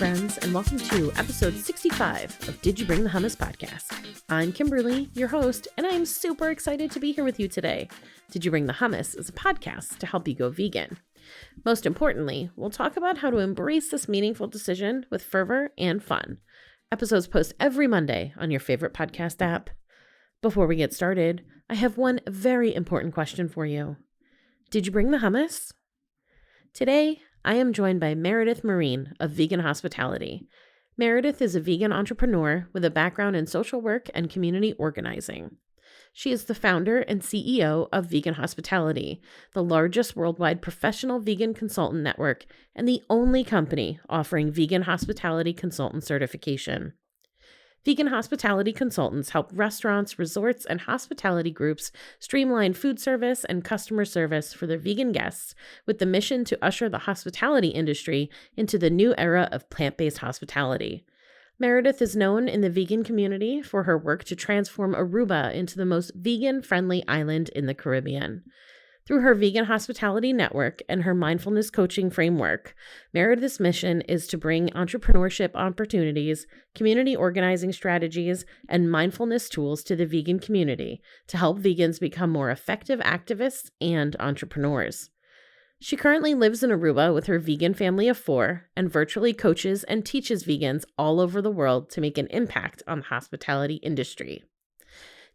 friends, and welcome to episode 65 of Did You Bring the Hummus podcast. I'm Kimberly, your host, and I am super excited to be here with you today. Did You Bring the Hummus is a podcast to help you go vegan. Most importantly, we'll talk about how to embrace this meaningful decision with fervor and fun. Episodes post every Monday on your favorite podcast app. Before we get started, I have one very important question for you. Did you bring the hummus? Today, I am joined by Meredith Marin of Vegan Hospitality. Meredith is a vegan entrepreneur with a background in social work and community organizing. She is the founder and CEO of Vegan Hospitality, the largest worldwide professional vegan consultant network and the only company offering vegan hospitality consultant certification. Vegan hospitality consultants help restaurants, resorts, and hospitality groups streamline food service and customer service for their vegan guests with the mission to usher the hospitality industry into the new era of plant-based hospitality. Meredith is known in the vegan community for her work to transform Aruba into the most vegan-friendly island in the Caribbean. Through her vegan hospitality network and her mindfulness coaching framework, Meredith's mission is to bring entrepreneurship opportunities, community organizing strategies, and mindfulness tools to the vegan community to help vegans become more effective activists and entrepreneurs. She currently lives in Aruba with her vegan family of 4 and virtually coaches and teaches vegans all over the world to make an impact on the hospitality industry.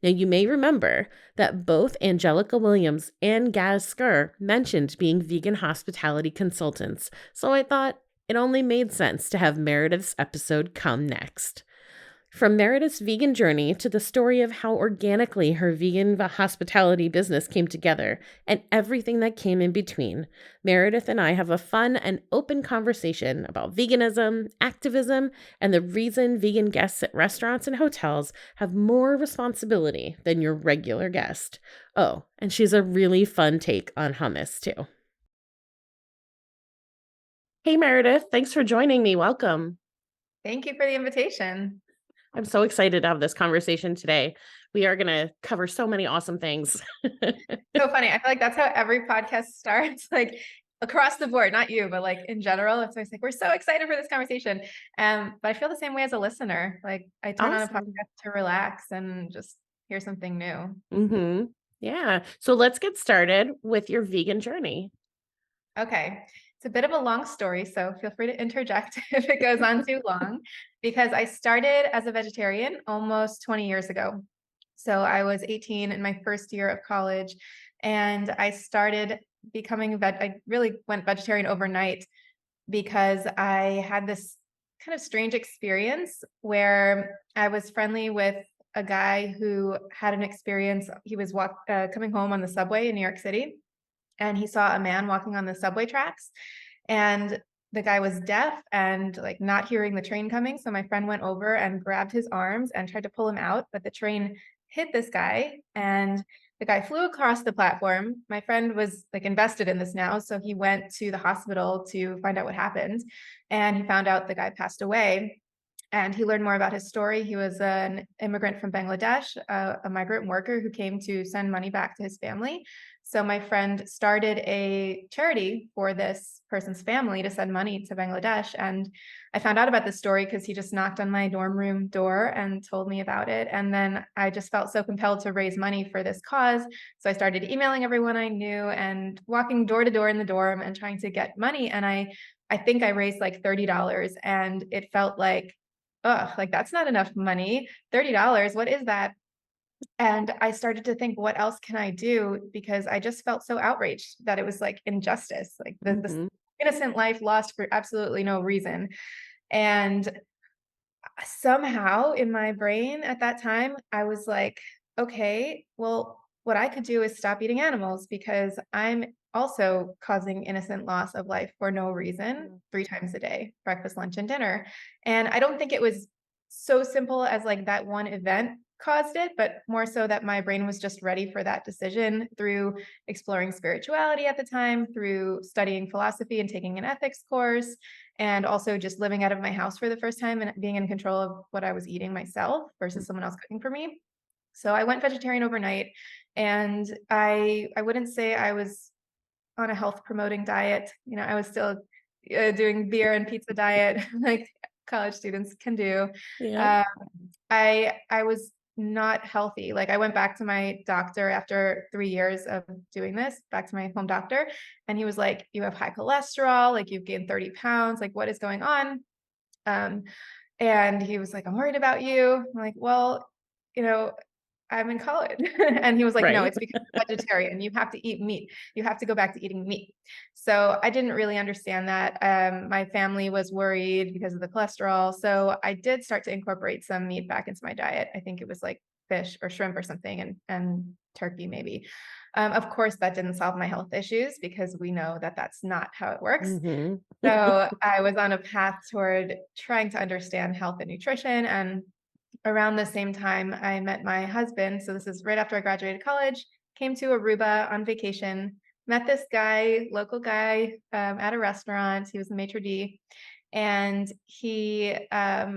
Now, you may remember that both Angelica Williams and Gaz Skur mentioned being vegan hospitality consultants, so I thought it only made sense to have Meredith's episode come next. From Meredith's vegan journey to the story of how organically her vegan hospitality business came together and everything that came in between, Meredith and I have a fun and open conversation about veganism, activism, and the reason vegan guests at restaurants and hotels have more responsibility than your regular guest. Oh, and she's a really fun take on hummus too. Hey Meredith, thanks for joining me. Welcome. Thank you for the invitation. I'm so excited to have this conversation today. We are going to cover so many awesome things. So funny. I feel like that's how every podcast starts, like across the board, not you, but like in general. It's always like, we're so excited for this conversation. But I feel the same way as a listener. Like I turn on a podcast to relax and just hear something new. Mm-hmm. Yeah. So let's get started with your vegan journey. Okay. It's a bit of a long story, so feel free to interject if it goes on too long, because I started as a vegetarian almost 20 years ago. So I was 18 in my first year of college, and I started becoming I really went vegetarian overnight because I had this kind of strange experience where I was friendly with a guy who had an experience. He was coming home on the subway in New York City, and he saw a man walking on the subway tracks, and the guy was deaf and like not hearing the train coming. So my friend went over and grabbed his arms and tried to pull him out, but the train hit this guy and the guy flew across the platform. My friend was like invested in this now, so he went to the hospital to find out what happened, and he found out the guy passed away. And he learned more about his story. He was an immigrant from Bangladesh, a migrant worker who came to send money back to his family. So my friend started a charity for this person's family to send money to Bangladesh. And I found out about this story because he just knocked on my dorm room door and told me about it. And then I just felt so compelled to raise money for this cause. So I started emailing everyone I knew and walking door to door in the dorm and trying to get money. And I think I raised like $30, and it felt like, oh, like that's not enough money. $30, what is that? And I started to think, what else can I do? Because I just felt so outraged that it was like injustice, like this innocent life lost for absolutely no reason. And somehow in my brain at that time, I was like, okay, well, what I could do is stop eating animals because I'm also causing innocent loss of life for no reason 3 times a day, breakfast, lunch, and dinner. And I don't think it was so simple as like that one event caused it, but more so that my brain was just ready for that decision through exploring spirituality at the time, through studying philosophy and taking an ethics course, and also just living out of my house for the first time and being in control of what I was eating myself versus someone else cooking for me. So I went vegetarian overnight, and I wouldn't say I was on a health promoting diet. You know, I was still doing beer and pizza diet like college students can do. Yeah. Um, I was not healthy. Like I went back to my doctor after 3 years of doing this, back to my home doctor, and he was like, "You have high cholesterol. Like you've gained 30 pounds. Like what is going on?" Um, and he was like, "I'm worried about you." I'm like, "Well, you know, I'm in college." And he was like, "No, Right. it's because you're vegetarian. You have to eat meat. You have to go back to eating meat." So I didn't really understand that. My family was worried because of the cholesterol. So I did start to incorporate some meat back into my diet. I think it was like fish or shrimp or something and turkey maybe. Of course, that didn't solve my health issues because we know that that's not how it works. Hmm. So I was on a path toward trying to understand health and nutrition. And around the same time, I met my husband. So this is right after I graduated college, came to Aruba on vacation, met this guy, local guy, at a restaurant. He was the maitre d'. And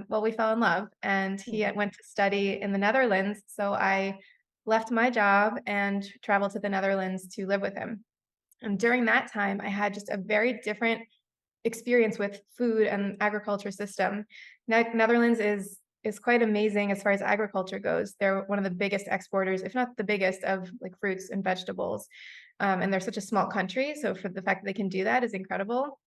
well, we fell in love and he went to study in the Netherlands. So I left my job and traveled to the Netherlands to live with him. And during that time, I had just a very different experience with food and agriculture system. Netherlands is quite amazing as far as agriculture goes. They're one of the biggest exporters, if not the biggest, of like fruits and vegetables. And they're such a small country, so for the fact that they can do that is incredible.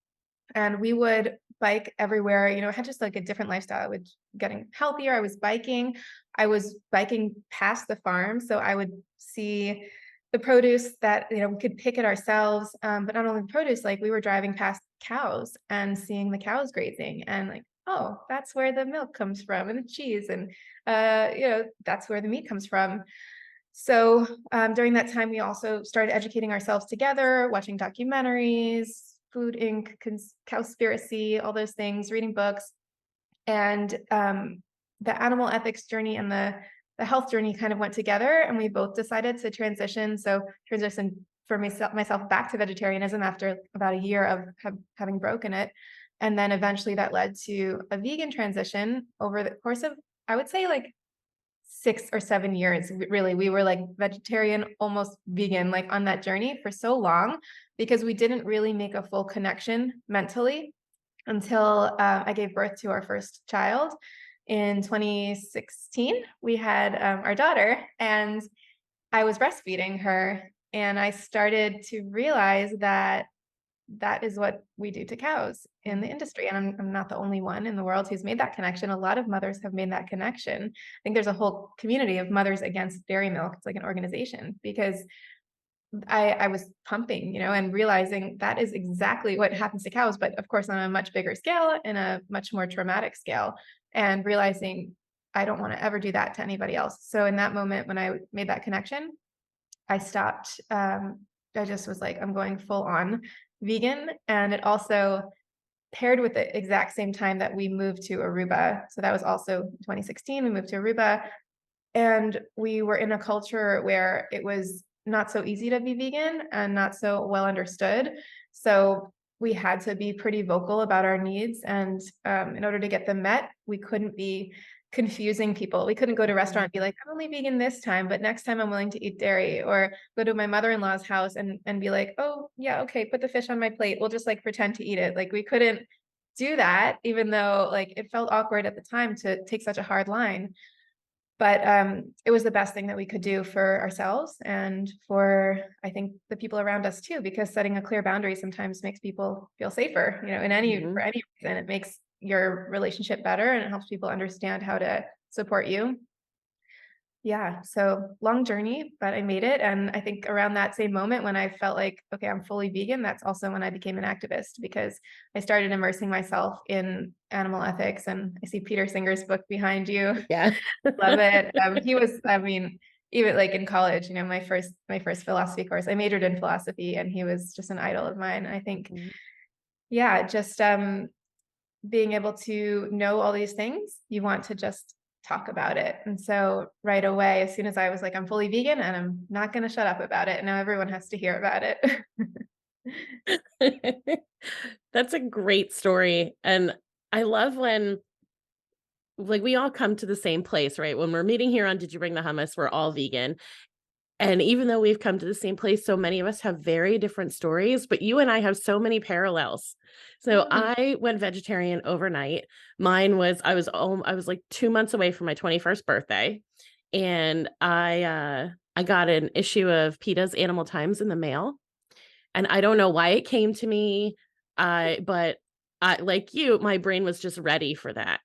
And we would bike everywhere. I had just like a different lifestyle. I was getting healthier. I was biking. I was biking past the farm, so I would see the produce that we could pick it ourselves. But not only the produce, like we were driving past cows and seeing the cows grazing, and like, oh, that's where the milk comes from, and the cheese, and that's where the meat comes from. So during that time, we also started educating ourselves together, watching documentaries, Food Inc., Cowspiracy, all those things, reading books. And the animal ethics journey and the health journey kind of went together, and we both decided to transition. So transition for myself back to vegetarianism after about a year of having broken it. And then eventually that led to a vegan transition over the course of, I would say, like 6 or 7 years. Really, we were like vegetarian, almost vegan, like on that journey for so long because we didn't really make a full connection mentally until I gave birth to our first child in 2016. We had our daughter, and I was breastfeeding her, and I started to realize that that is what we do to cows in the industry. And I'm not the only one in the world who's made that connection. A lot of mothers have made that connection. I think there's a whole community of Mothers Against Dairy Milk. It's like an organization because I was pumping, and realizing that is exactly what happens to cows, but of course on a much bigger scale and a much more traumatic scale, and realizing I don't want to ever do that to anybody else. So in that moment, when I made that connection, I stopped. I just was like, I'm going full on vegan. And it also paired with the exact same time that we moved to Aruba. So that was also 2016. We moved to Aruba, and we were in a culture where it was not so easy to be vegan and not so well understood. So we had to be pretty vocal about our needs. And in order to get them met, we couldn't be confusing people. We couldn't go to a restaurant and be like, I'm only vegan this time, but next time I'm willing to eat dairy, or go to my mother-in-law's house and be like, oh yeah, okay, put the fish on my plate. We'll just like pretend to eat it. Like we couldn't do that, even though like it felt awkward at the time to take such a hard line. But it was the best thing that we could do for ourselves and for, I think, the people around us too, because setting a clear boundary sometimes makes people feel safer, Hmm. for any reason. It makes your relationship better, and it helps people understand how to support you. Yeah, so long journey, but I made it. And I think around that same moment when I felt like, okay, I'm fully vegan, that's also when I became an activist, because I started immersing myself in animal ethics. And I see Peter Singer's book behind you. Yeah. Love it. He was, I mean, even like in college, my first philosophy course, I majored in philosophy, and he was just an idol of mine. I think, yeah, just being able to know all these things, you want to just talk about it. And so right away, as soon as I was like, I'm fully vegan and I'm not going to shut up about it, now everyone has to hear about it. That's a great story. And I love when like we all come to the same place, right? When we're meeting here on Did You Bring the Hummus, we're all vegan. And even though we've come to the same place, so many of us have very different stories, but you and I have so many parallels. So Mm, I went vegetarian overnight. Mine was I was like 2 months away from my 21st birthday, and I got an issue of PETA's Animal Times in the mail, and I don't know why it came to me, but I like you, my brain was just ready for that.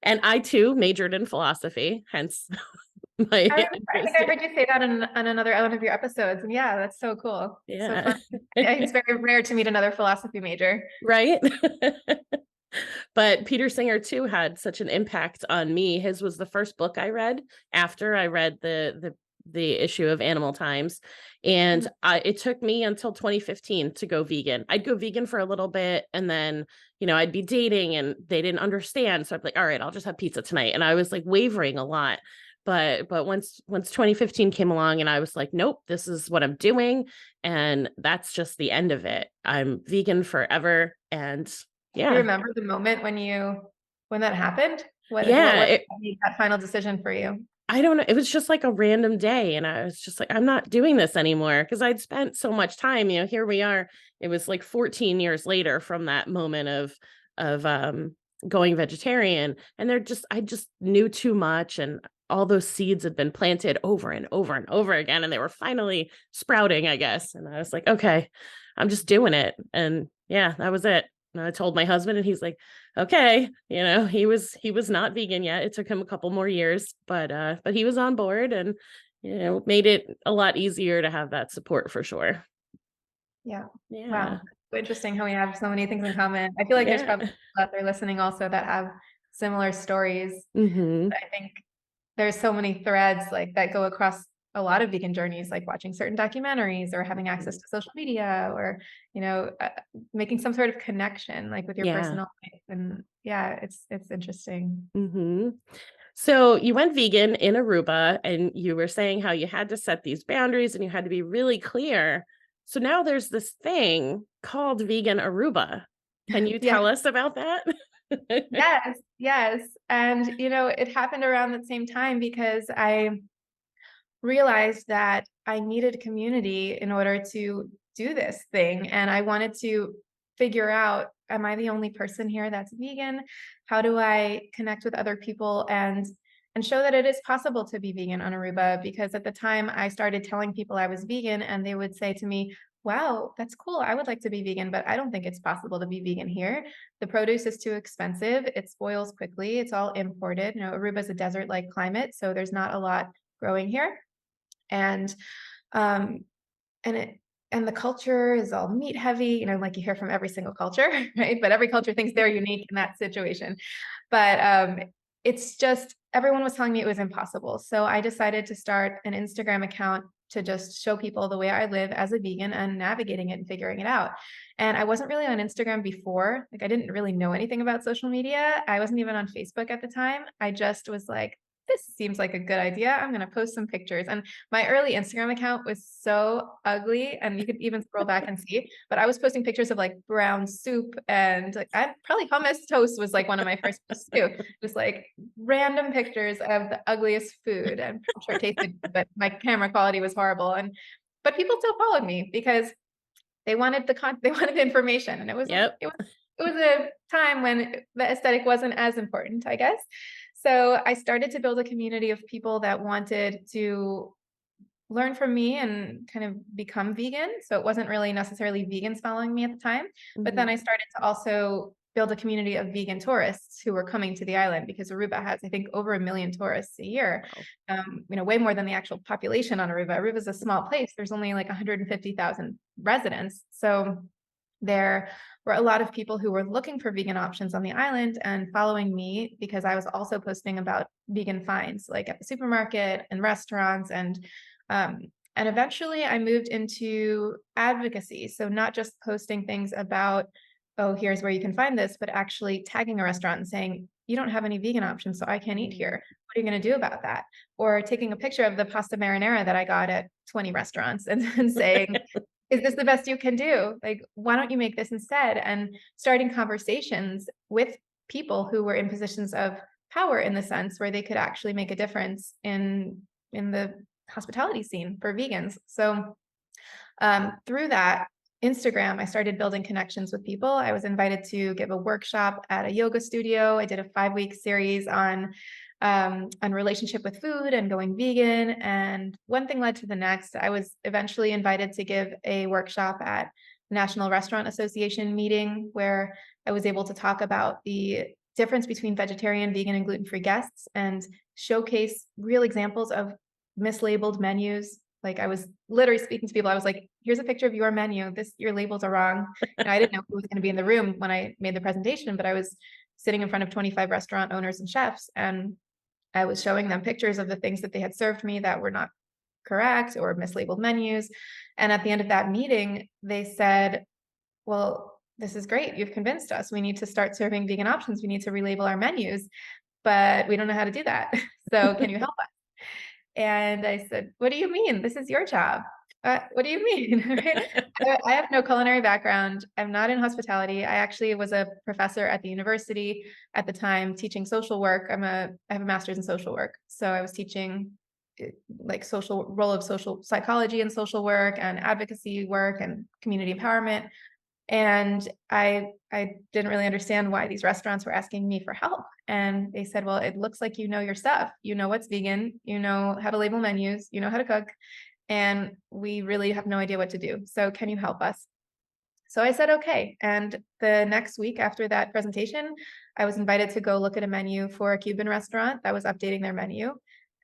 And I too majored in philosophy, hence my I remember, I think interest. I heard you say that on another one of your episodes. And yeah, that's so cool. So Yeah. fun. Yeah, it's very rare to meet another philosophy major. Right? But Peter Singer too had such an impact on me. His was the first book I read after I read the issue of Animal Times, and Mhm. it took me until 2015 to go vegan. I'd go vegan for a little bit, and then I'd be dating, and they didn't understand, so I'd be like, "All right, I'll just have pizza tonight," and I was like wavering a lot. But once 2015 came along, and I was like, "Nope, this is what I'm doing," and that's just the end of it. I'm vegan forever, and Do you yeah. remember the moment when that happened? What Yeah, was that made that final decision for you? I don't know. It was just like a random day. And I was just like, I'm not doing this anymore because I'd spent so much time. Here we are. It was like 14 years later from that moment of going vegetarian. And I just knew too much. And all those seeds had been planted over and over and over again. And they were finally sprouting, I guess. And I was like, okay, I'm just doing it. And yeah, that was it. And I told my husband, and he's like, okay, he was not vegan yet. It took him a couple more years, but he was on board, and made it a lot easier to have that support for sure. Yeah. Yeah. Wow. So interesting how we have so many things in common. I feel like there's Yeah. probably people out there listening also that have similar stories. Mhm. I think there's so many threads like that go across a lot of vegan journeys, like watching certain documentaries or having access to social media or, you know, uh, making some sort of connection like with your Yeah. personal life. And yeah, it's interesting. Mhm. So you went vegan in Aruba, and you were saying how you had to set these boundaries and you had to be really clear. So now there's this thing called vegan Aruba. Can you Yeah. tell us about that? Yes. Yes. And, it happened around the same time because I realized that I needed community in order to do this thing. And I wanted to figure out, am I the only person here that's vegan? How do I connect with other people and show that it is possible to be vegan on Aruba? Because at the time I started telling people I was vegan and they would say to me, wow, that's cool. I would like to be vegan, but I don't think it's possible to be vegan here. The produce is too expensive. It spoils quickly. It's all imported. Aruba is a desert-like climate, so there's not a lot growing here. And um and it and the culture is all meat heavy, like you hear from every single culture, right? But every culture thinks they're unique in that situation. But it's just everyone was telling me it was impossible. So I decided to start an Instagram account to just show people the way I live as a vegan and navigating it and figuring it out. And I wasn't really on Instagram before. Like I didn't really know anything about social media. I wasn't even on Facebook at the time. I just was like, this seems like a good idea. I'm going to post some pictures. And my early Instagram account was so ugly, and you could even scroll back and see, but I was posting pictures of like brown soup and like I probably hummus toast was like one of my first posts too. It was like random pictures of the ugliest food. And I'm sure it tasted good, but my camera quality was horrible. But people still followed me because they wanted they wanted the information. And Yep. it was a time when the aesthetic wasn't as important, I guess. So I started to build a community of people that wanted to learn from me and kind of become vegan. So it wasn't really necessarily vegans following me at the time, but then Mhm. I started to also build a community of vegan tourists who were coming to the island because Aruba has, I think, over 1 million tourists a year. Wow. Way more than the actual population on Aruba. Aruba is a small place. There's only like 150,000 residents. So there were a lot of people who were looking for vegan options on the island and following me because I was also posting about vegan finds, like at the supermarket and restaurants. Um, and eventually I moved into advocacy. So not just posting things about, oh, here's where you can find this, but actually tagging a restaurant and saying, you don't have any vegan options, so I can't eat Mm. here. What are you going to do about that? Or taking a picture of the pasta marinara that I got at 20 restaurants and saying, is this the best you can do? Like, why don't you make this instead? And starting conversations with people who were in positions of power in the sense where they could actually make a difference in the hospitality scene for vegans. So through that Instagram, I started building connections with people. I was invited to give a workshop at a yoga studio. I did a 5-week series on relationship with food and going vegan. And one thing led to the next. I was eventually invited to give a workshop at National Restaurant Association meeting where I was able to talk about the difference between vegetarian, vegan, and gluten-free guests and showcase real examples of mislabeled menus. Like I was literally speaking to people. I was like, here's a picture of your menu. Your labels are wrong. I didn't know who was going to be in the room when I made the presentation, but I was sitting in front of 25 restaurant owners and chefs. And I was showing them pictures of the things that they had served me that were not correct or mislabeled menus. And at the end of that meeting, they said, well, this is great. You've convinced us. We need to start serving vegan options. We need to relabel our menus, but we don't know how to do that. So can you help us? And I said, what do you mean? This is your job. What do you mean? I have no culinary background. I'm not in hospitality. I actually was a professor at the university at the time teaching social work. I have a master's in social work. So I was teaching like role of social psychology and social work and advocacy work and community empowerment. And I didn't really understand why these restaurants were asking me for help. And they said, well, it looks like you know your stuff. You know what's vegan, you know how to label menus, you know how to cook, and we really have no idea what to do. So can you help us? So I said, okay. And the next week after that presentation, I was invited to go look at a menu for a Cuban restaurant that was updating their menu.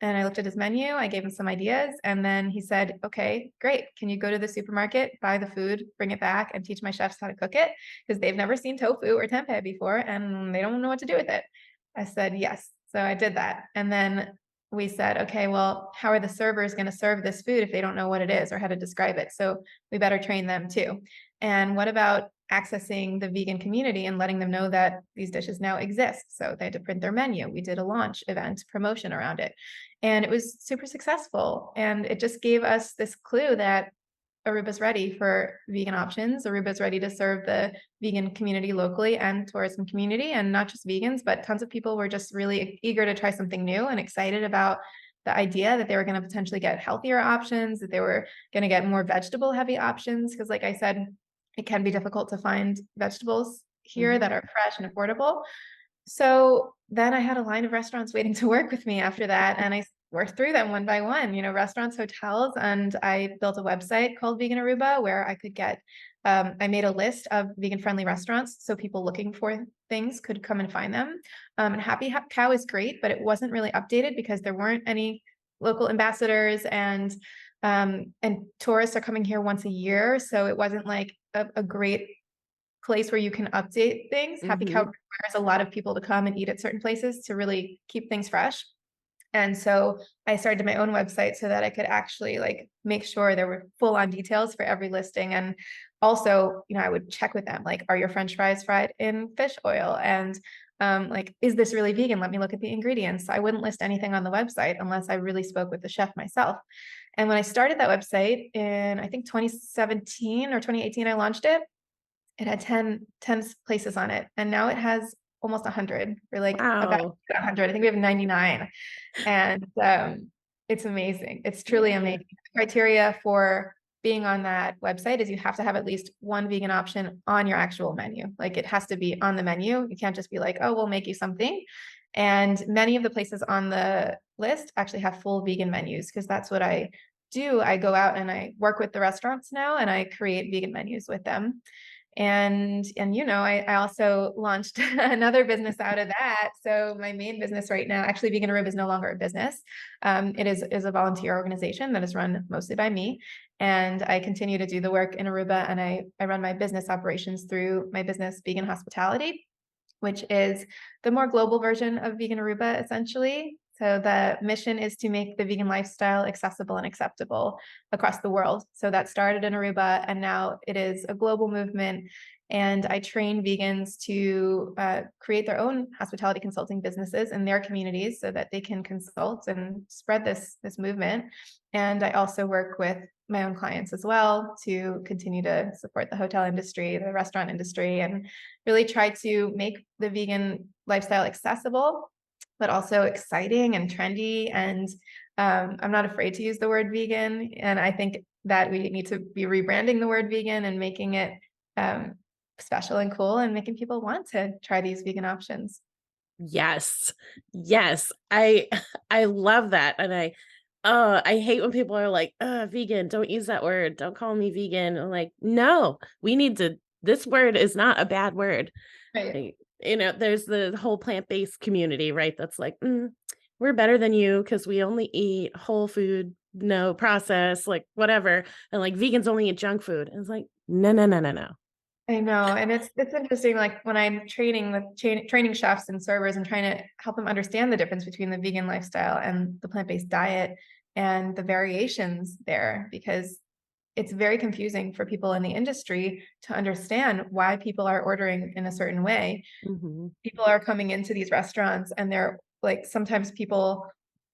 And I looked at his menu, I gave him some ideas, and then he said, okay, great. Can you go to the supermarket, buy the food, bring it back, and teach my chefs how to cook it? Because they've never seen tofu or tempeh before, and they don't know what to do with it. I said, yes. So I did that. And then we said, okay, well, how are the servers going to serve this food if they don't know what it is or how to describe it? So we better train them too. And what about accessing the vegan community and letting them know that these dishes now exist? So they had to print their menu. We did a launch event promotion around it. And it was super successful. And it just gave us this clue that Aruba's ready for vegan options. Aruba's ready to serve the vegan community locally and tourism community, and not just vegans, but tons of people were just really eager to try something new and excited about the idea that they were going to potentially get healthier options, that they were going to get more vegetable heavy options. Because like I said, it can be difficult to find vegetables here that are fresh and affordable. So then I had a line of restaurants waiting to work with me after that. And I worked through them one by one, restaurants, hotels. And I built a website called Vegan Aruba where I could I made a list of vegan friendly restaurants. So people looking for things could come and find them. And Happy Cow is great, but it wasn't really updated because there weren't any local ambassadors and tourists are coming here once a year. So it wasn't like a great place where you can update things. Happy Cow requires a lot of people to come and eat at certain places to really keep things fresh. And so I started my own website so that I could actually make sure there were full on details for every listing. And also, I would check with them, are your French fries fried in fish oil? And is this really vegan? Let me look at the ingredients. I wouldn't list anything on the website unless I really spoke with the chef myself. And when I started that website in, I think 2017 or 2018, I launched it. It had 10 places on it. And now it has almost 100. We're about 100. I think we have 99. And it's amazing. It's truly amazing. The criteria for being on that website is you have to have at least one vegan option on your actual menu. It has to be on the menu. You can't just be like, oh, we'll make you something. And many of the places on the list actually have full vegan menus because that's what I do. I go out and I work with the restaurants now and I create vegan menus with them. And I also launched another business out of that. So my main business right now, actually Vegan Aruba is no longer a business. It is a volunteer organization that is run mostly by me. And I continue to do the work in Aruba, and I run my business operations through my business, Vegan Hospitality, which is the more global version of Vegan Aruba, essentially. So the mission is to make the vegan lifestyle accessible and acceptable across the world. So that started in Aruba, and now it is a global movement. And I train vegans to create their own hospitality consulting businesses in their communities so that they can consult and spread this movement. And I also work with my own clients as well to continue to support the hotel industry, the restaurant industry, and really try to make the vegan lifestyle accessible, but also exciting and trendy and I'm not afraid to use the word vegan. And I think that we need to be rebranding the word vegan and making it um, special and cool and making people want to try these vegan options. Yes. Yes. I love that. And I hate when people are like, vegan, don't use that word. Don't call me vegan. I'm like, no, this word is not a bad word. Right. Like, there's the whole plant-based community, right? That's like, we're better than you because we only eat whole food, no process, like whatever. And like vegans only eat junk food. And it's like, no, no, no, no, no. I know, and it's interesting. Like when I'm training with training chefs and servers and trying to help them understand the difference between the vegan lifestyle and the plant-based diet and the variations there, because it's very confusing for people in the industry to understand why people are ordering in a certain way. Mm-hmm. People are coming into these restaurants and they're like, sometimes people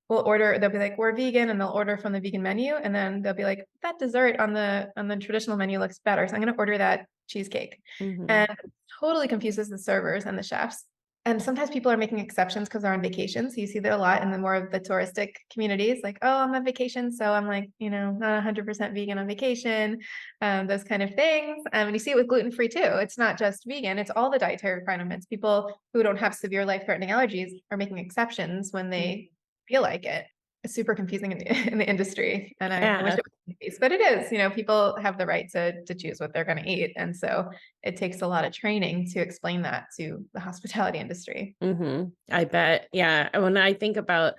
will order, they'll be like, we're vegan, and they'll order from the vegan menu, and then they'll be like, that dessert on the traditional menu looks better, so I'm going to order that cheesecake. Mm-hmm. And it totally confuses the servers and the chefs. And sometimes people are making exceptions because they're on vacation. So you see that a lot in the more of the touristic communities, like, oh, I'm on vacation, so I'm like, not 100% vegan on vacation, those kind of things. And you see it with gluten-free too. It's not just vegan, it's all the dietary requirements. People who don't have severe life-threatening allergies are making exceptions when they feel like it. It's super confusing in the industry. And I wish Yeah. it was the case, but it is. People have the right to choose what they're going to eat. And so it takes a lot of training to explain that to the hospitality industry. Mm-hmm. I bet. Yeah. And when I think about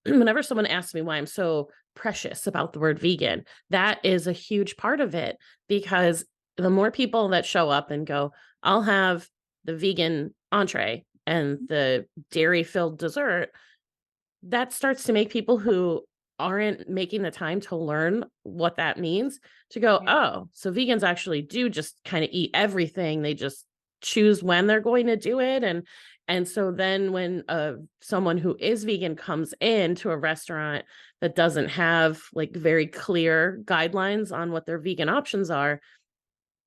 whenever someone asks me why I'm so precious about the word vegan, that is a huge part of it, because the more people that show up and go, I'll have the vegan entree and the dairy filled dessert, that starts to make people who aren't making the time to learn what that means to go, Right. oh, so vegans actually do just kind of eat everything. They just choose when they're going to do it. And so then when someone who is vegan comes into a restaurant that doesn't have like very clear guidelines on what their vegan options are,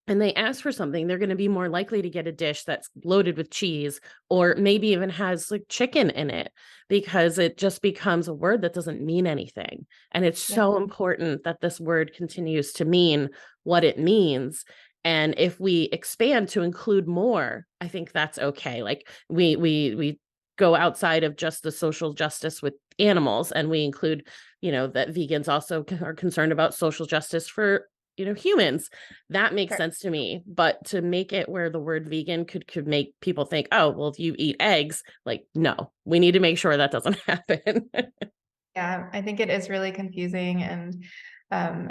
and they ask for something, they're going to be more likely to get a dish that's loaded with cheese or maybe even has like chicken in it, because it just becomes a word that doesn't mean anything. And it's Yeah. so important that this word continues to mean what it means. And if we expand to include more, I think that's okay. Like we go outside of just the social justice with animals, and we include, that vegans also are concerned about social justice for humans. That makes Sure. sense to me. But to make it where the word vegan could make people think, oh, well, if you eat eggs, like, no, we need to make sure that doesn't happen. Yeah, I think it is really confusing. And, um,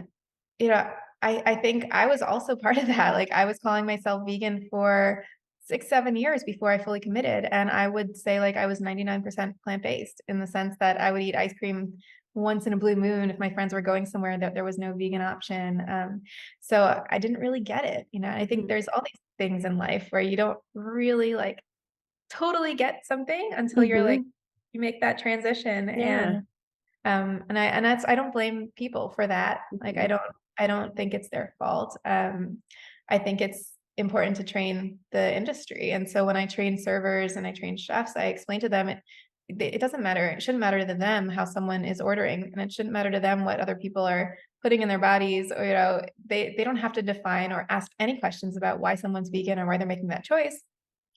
you know, I think I was also part of that. Like I was calling myself vegan for 6, 7 years before I fully committed. And I would say like I was 99% plant-based, in the sense that I would eat ice cream once in a blue moon if my friends were going somewhere that there was no vegan option. So I didn't really get it. I think there's all these things in life where you don't really like totally get something until you're like, Mm-hmm. you make that transition. Yeah. And that's, I don't blame people for that. Like Mm-hmm. I don't think it's their fault. I think it's important to train the industry. And so when I train servers and I train chefs, I explain to them it doesn't matter. It shouldn't matter to them how someone is ordering, and it shouldn't matter to them what other people are putting in their bodies. Or they don't have to define or ask any questions about why someone's vegan or why they're making that choice.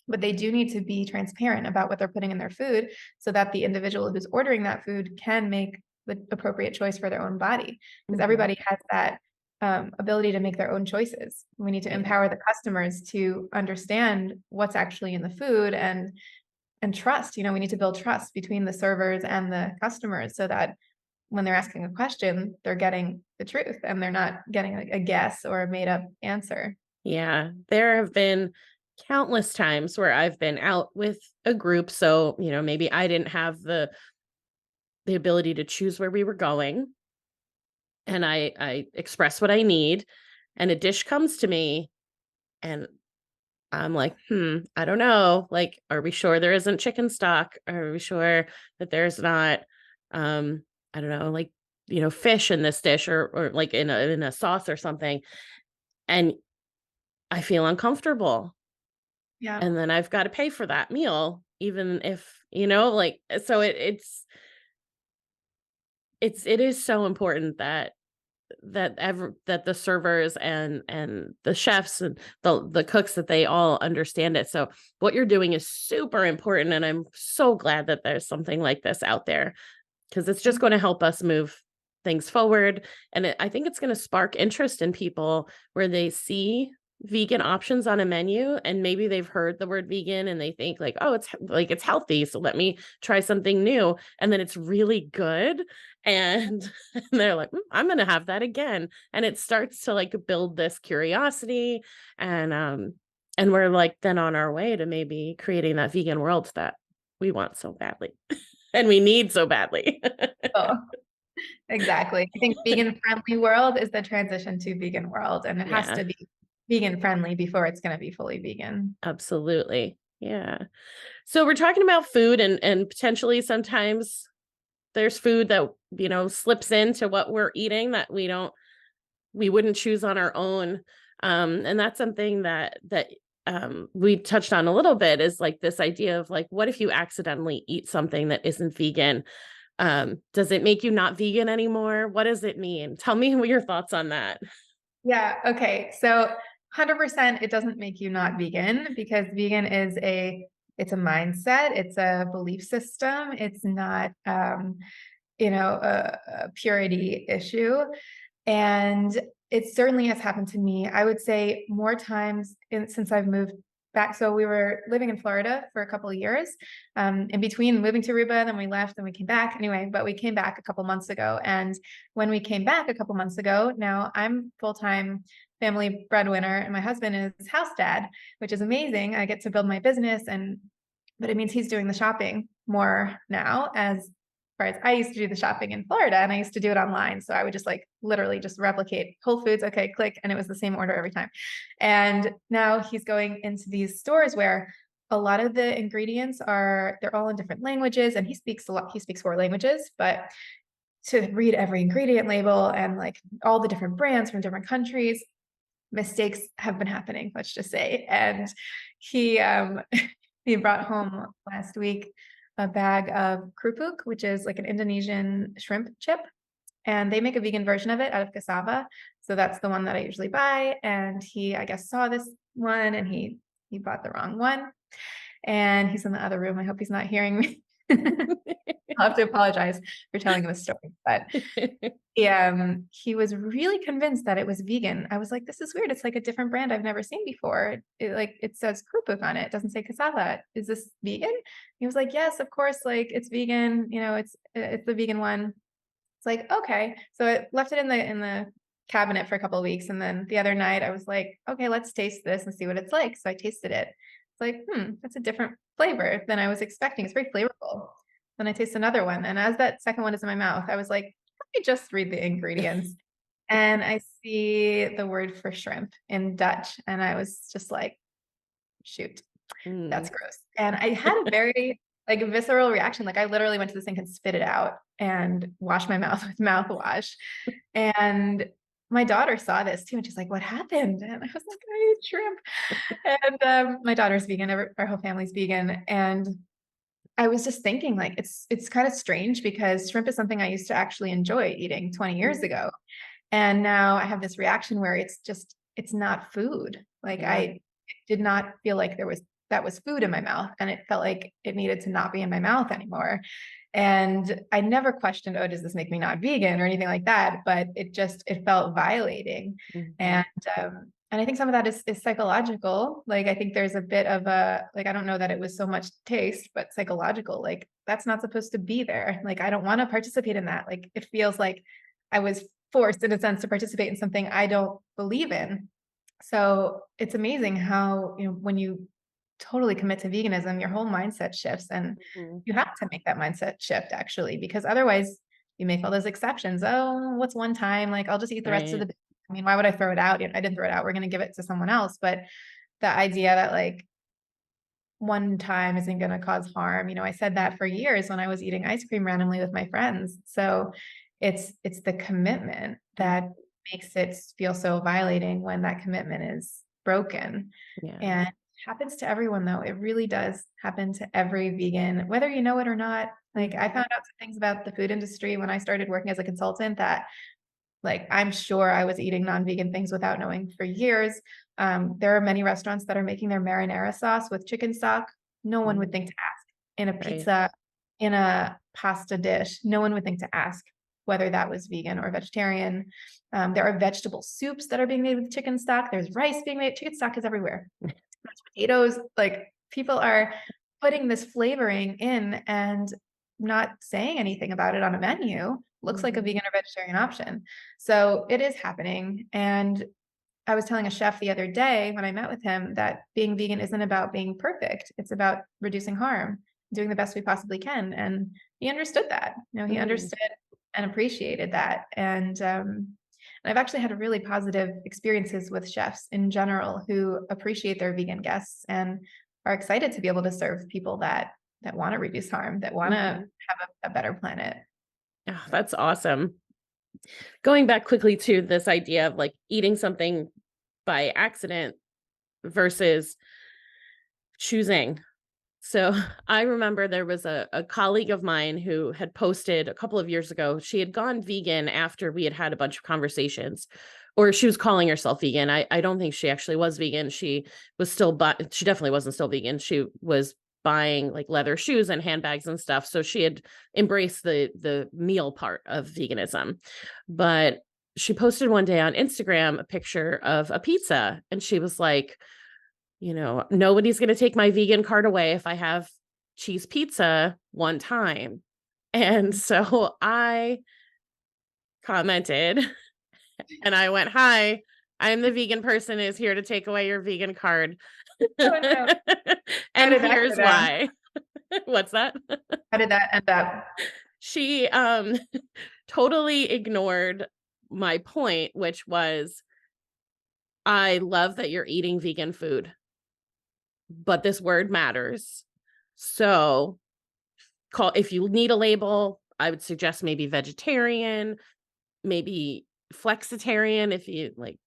But they do need to be transparent about what they're putting in their food, so that the individual who's ordering that food can make the appropriate choice for their own body, because Mm-hmm. everybody has that ability to make their own choices. We need to Yeah. empower the customers to understand what's actually in the food, and trust. We need to build trust between the servers and the customers, so that when they're asking a question, they're getting the truth and they're not getting a guess or a made up answer. Yeah. There have been countless times where I've been out with a group. So, maybe I didn't have the ability to choose where we were going. And I express what I need, and a dish comes to me, and I'm like, I don't know. Like, are we sure there isn't chicken stock? Are we sure that there's not, I don't know, like, fish in this dish, or like in a sauce or something? And I feel uncomfortable. Yeah. And then I've got to pay for that meal, even if, like, so it's it is so important that that the servers and the chefs and the cooks, that they all understand it. So what you're doing is super important, and I'm so glad that there's something like this out there, because it's just Thank going to help us move things forward. And I think it's going to spark interest in people where they see vegan options on a menu, and maybe they've heard the word vegan and they think like, oh, it's healthy, so let me try something new, and then it's really good, and, and they're like, I'm going to have that again, and it starts to like build this curiosity, and we're like then on our way to maybe creating that vegan world that we want so badly and we need so badly. you. Exactly. I think vegan friendly world is the transition to vegan world, and it has Yeah, to be vegan friendly before it's going to be fully vegan. absolutely. Yeah. So we're talking about food, and potentially sometimes there's food that, slips into what we're eating that we wouldn't choose on our own. And that's something that we touched on a little bit, is like this idea of like, what if you accidentally eat something that isn't vegan? Does it make you not vegan anymore? What does it mean? Tell me what your thoughts on that. Yeah. Okay. So 100% it doesn't make you not vegan, because vegan is it's a mindset. It's a belief system. It's not, a purity issue. And it certainly has happened to me. I would say more times since I've moved back. So we were living in Florida for a couple of years, in between moving to Aruba, then we left, and we came back anyway, but we came back a couple months ago. And when we came back a couple months ago, now I'm full-time family breadwinner and my husband is house dad, which is amazing. I get to build my business, but it means he's doing the shopping more now, as far as I used to do the shopping in Florida, and I used to do it online. So I would just like literally just replicate Whole Foods. Okay, click. And it was the same order every time. And now he's going into these stores where a lot of the ingredients they're all in different languages, and he speaks 4 languages, but to read every ingredient label and like all the different brands from different countries, mistakes have been happening, let's just say. And he he brought home last week a bag of krupuk, which is like an Indonesian shrimp chip, and they make a vegan version of it out of cassava. So that's the one that I usually buy. And he, I guess, saw this one, and he bought the wrong one. And he's in the other room. I hope he's not hearing me. I'll have to apologize for telling him a story, but he was really convinced that it was vegan. I was like, this is weird. It's like a different brand I've never seen before. It says krupuk on it. It doesn't say cassava. Is this vegan? He was like, yes, of course. Like it's vegan. It's the vegan one. It's like, okay. So I left it in the cabinet for a couple of weeks. And then the other night I was like, okay, let's taste this and see what it's like. So I tasted it. It's like, that's a different flavor than I was expecting. It's very flavorful. Then I taste another one. And as that second one is in my mouth, I was like, let me just read the ingredients. And I see the word for shrimp in Dutch. And I was just like, shoot, that's gross. And I had a very like visceral reaction. Like I literally went to the sink and spit it out and washed my mouth with mouthwash. And my daughter saw this too, and she's like, what happened? And I was like, I ate shrimp. And my daughter's vegan, our whole family's vegan. And I was just thinking like, it's kind of strange, because shrimp is something I used to actually enjoy eating 20 years ago. And now I have this reaction where it's not food. Like Yeah. I did not feel like that was food in my mouth, and it felt like it needed to not be in my mouth anymore. And I never questioned, oh, does this make me not vegan or anything like that? But it felt violating. And I think some of that is psychological. Like, I think there's a bit of like, I don't know that it was so much taste, but psychological, like that's not supposed to be there. Like, I don't want to participate in that. Like, it feels like I was forced in a sense to participate in something I don't believe in. So it's amazing how, when you totally commit to veganism, your whole mindset shifts, and you have to make that mindset shift actually, because otherwise you make all those exceptions. Oh, what's one time? Like, I'll just eat the rest of the day. I mean, why would I throw it out? I didn't throw it out. We're going to give it to someone else. But the idea that like one time isn't going to cause harm. I said that for years when I was eating ice cream randomly with my friends. So it's the commitment that makes it feel so violating when that commitment is broken. Yeah. And happens to everyone though. It really does happen to every vegan, whether you know it or not. Like I Mhm. found out some things about the food industry when I started working as a consultant that like I'm sure I was eating non-vegan things without knowing for years. There are many restaurants that are making their marinara sauce with chicken stock. No one would Mm, think to ask in a right. pizza, in a pasta dish. No one would think to ask whether that was vegan or vegetarian. There are vegetable soups that are being made with chicken stock. There's rice being made. Chicken stock is everywhere. Mashed potatoes, like people are putting this flavoring in and not saying anything about it on a menu. Looks like a Mhm. vegan or vegetarian option. So it is happening. And I was telling a chef the other day when I met with him that being vegan isn't about being perfect. It's about reducing harm, doing the best we possibly can. And he understood that. He Mm. understood and appreciated that. And I've actually had really positive experiences with chefs in general who appreciate their vegan guests and are excited to be able to serve people that want to reduce harm, that want to Mhm. have a better planet. Oh, that's awesome. Going back quickly to this idea of like eating something by accident versus choosing. So I remember there was a colleague of mine who had posted a couple of years ago. She had gone vegan after we had had a bunch of conversations, or she was calling herself vegan. I don't think she actually was vegan. She was still, but she definitely wasn't still vegan. She was buying like leather shoes and handbags and stuff. So she had embraced the meal part of veganism. But she posted one day on Instagram a picture of a pizza, and she was like, nobody's going to take my vegan card away if I have cheese pizza one time. And Mhm. so I commented and I went, "Hi, I'm the vegan person who's here to take away your vegan card." Oh no. How And did that go here's down? why. What's that? How did that end up? She totally ignored my point, which was, I love that you're eating vegan food, but this word matters. So call if you need a label, I would suggest maybe vegetarian, maybe flexitarian if you like,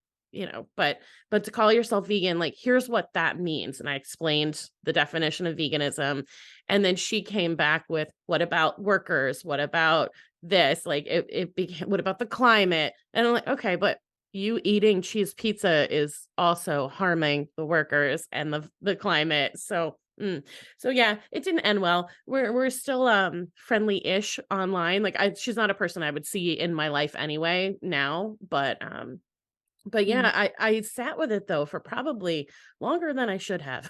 but to call yourself vegan, like here's what that means. And I explained the definition of veganism. And then she came back with, what about workers? What about this? Like it became, what about the climate? And I'm like, okay, but you eating cheese pizza is also harming the workers and the climate. So yeah, it didn't end well. We're still friendly-ish online. Like she's not a person I would see in my life anyway now, but Mm. yeah, I sat with it though for probably longer than I should have,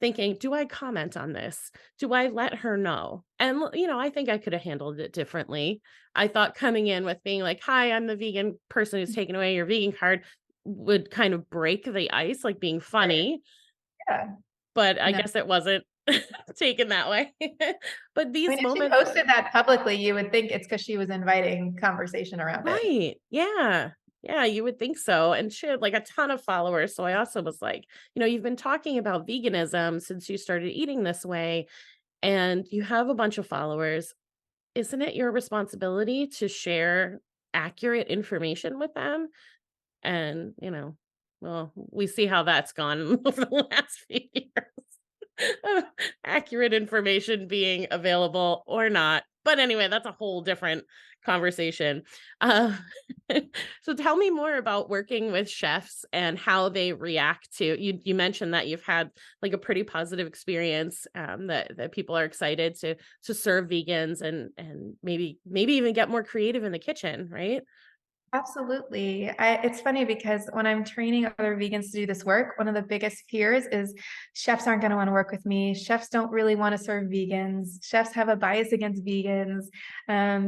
thinking, do I comment on this? Do I let her know? And I think I could have handled it differently. I thought coming in with being like, "Hi, I'm the vegan person who's taking away your vegan card," would kind of break the ice, like being Right. funny, Yeah. but I No. guess it wasn't taken that way. But I these mean, if she moments. posted that publicly, you would think it's because she was inviting conversation around it. Right. Yeah. Yeah, you would think so. And she had like a ton of followers. So I also was like, you've been talking about veganism since you started eating this way, and you have a bunch of followers. Isn't it your responsibility to share accurate information with them? And, well, we see how that's gone over the last few years. Accurate information being available or not. But anyway, that's a whole different conversation. Uh, so tell me more about working with chefs and how they react to you. You mentioned that you've had like a pretty positive experience, that people are excited to serve vegans and maybe even get more creative in the kitchen, right? Absolutely. It's funny because when I'm training other vegans to do this work, one of the biggest fears is chefs aren't going to want to work with me. Chefs don't really want to serve vegans. Chefs have a bias against vegans.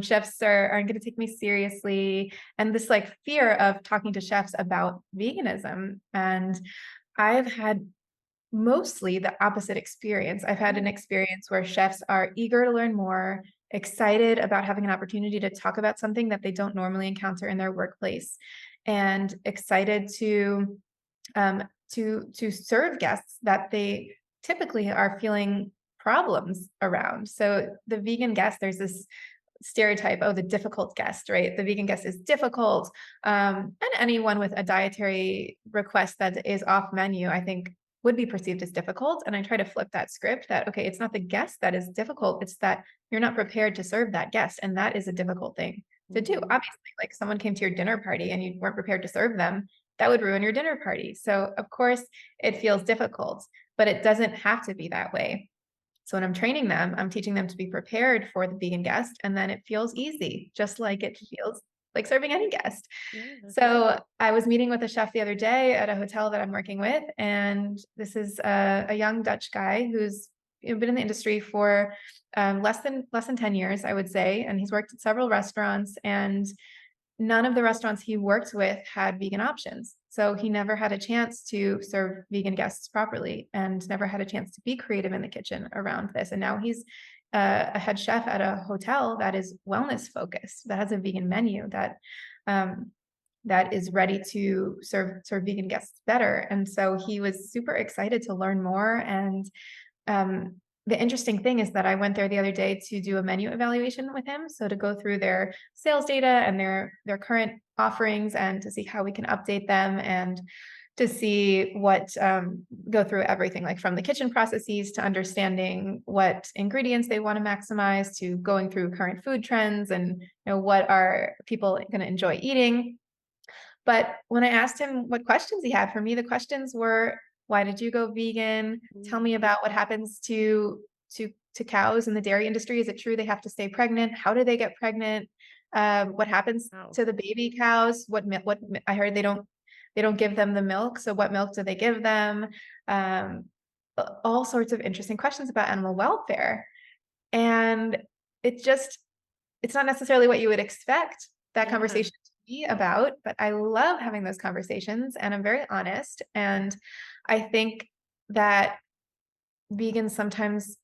Chefs aren't going to take me seriously. And this like fear of talking to chefs about veganism. And I've had mostly the opposite experience. I've had an experience where chefs are eager to learn more, excited about having an opportunity to talk about something that they don't normally encounter in their workplace, and excited to serve guests that they typically are feeling problems around. So the vegan guest, there's this stereotype, oh, the difficult guest, right? The vegan guest is difficult. And anyone with a dietary request that is off menu, I think would be perceived as difficult. And I try to flip that script that, okay, it's not the guest that is difficult. It's that you're not prepared to serve that guest. And that is a difficult thing to do. Mhm. Obviously, like someone came to your dinner party and you weren't prepared to serve them, that would ruin your dinner party. So of course it feels difficult, but it doesn't have to be that way. So when I'm training them, I'm teaching them to be prepared for the vegan guest, and then it feels easy, just like it feels like serving any guest. Yeah. So I was meeting with a chef the other day at a hotel that I'm working with, and this is a young Dutch guy who's been in the industry for less than 10 years, I would say, and he's worked at several restaurants, and none of the restaurants he worked with had vegan options. So he never had a chance to serve vegan guests properly and never had a chance to be creative in the kitchen around this. And now he's a head chef at a hotel that is wellness focused, that has a vegan menu um, that is ready to serve vegan guests better. And so he was super excited to learn more. And um, the interesting thing is that I went there the other day to do a menu evaluation with him. So to go through their sales data and their current offerings and to see how we can update them and to see what go through everything like from the kitchen processes to understanding what ingredients they want to maximize to going through current food trends and what are people going to enjoy eating. But when I asked him what questions he had for me, the questions were, why did you go vegan? Tell me about what happens to cows in the dairy industry. Is it true they have to stay pregnant? How do they get pregnant? What happens Wow. to the baby cows? I heard they don't give them the milk. So what milk do they give them? Um, all sorts of interesting questions about animal welfare. And it just it's not necessarily what you would expect that Yeah. conversation to be about, but I love having those conversations and I'm very honest. And I think that vegans sometimes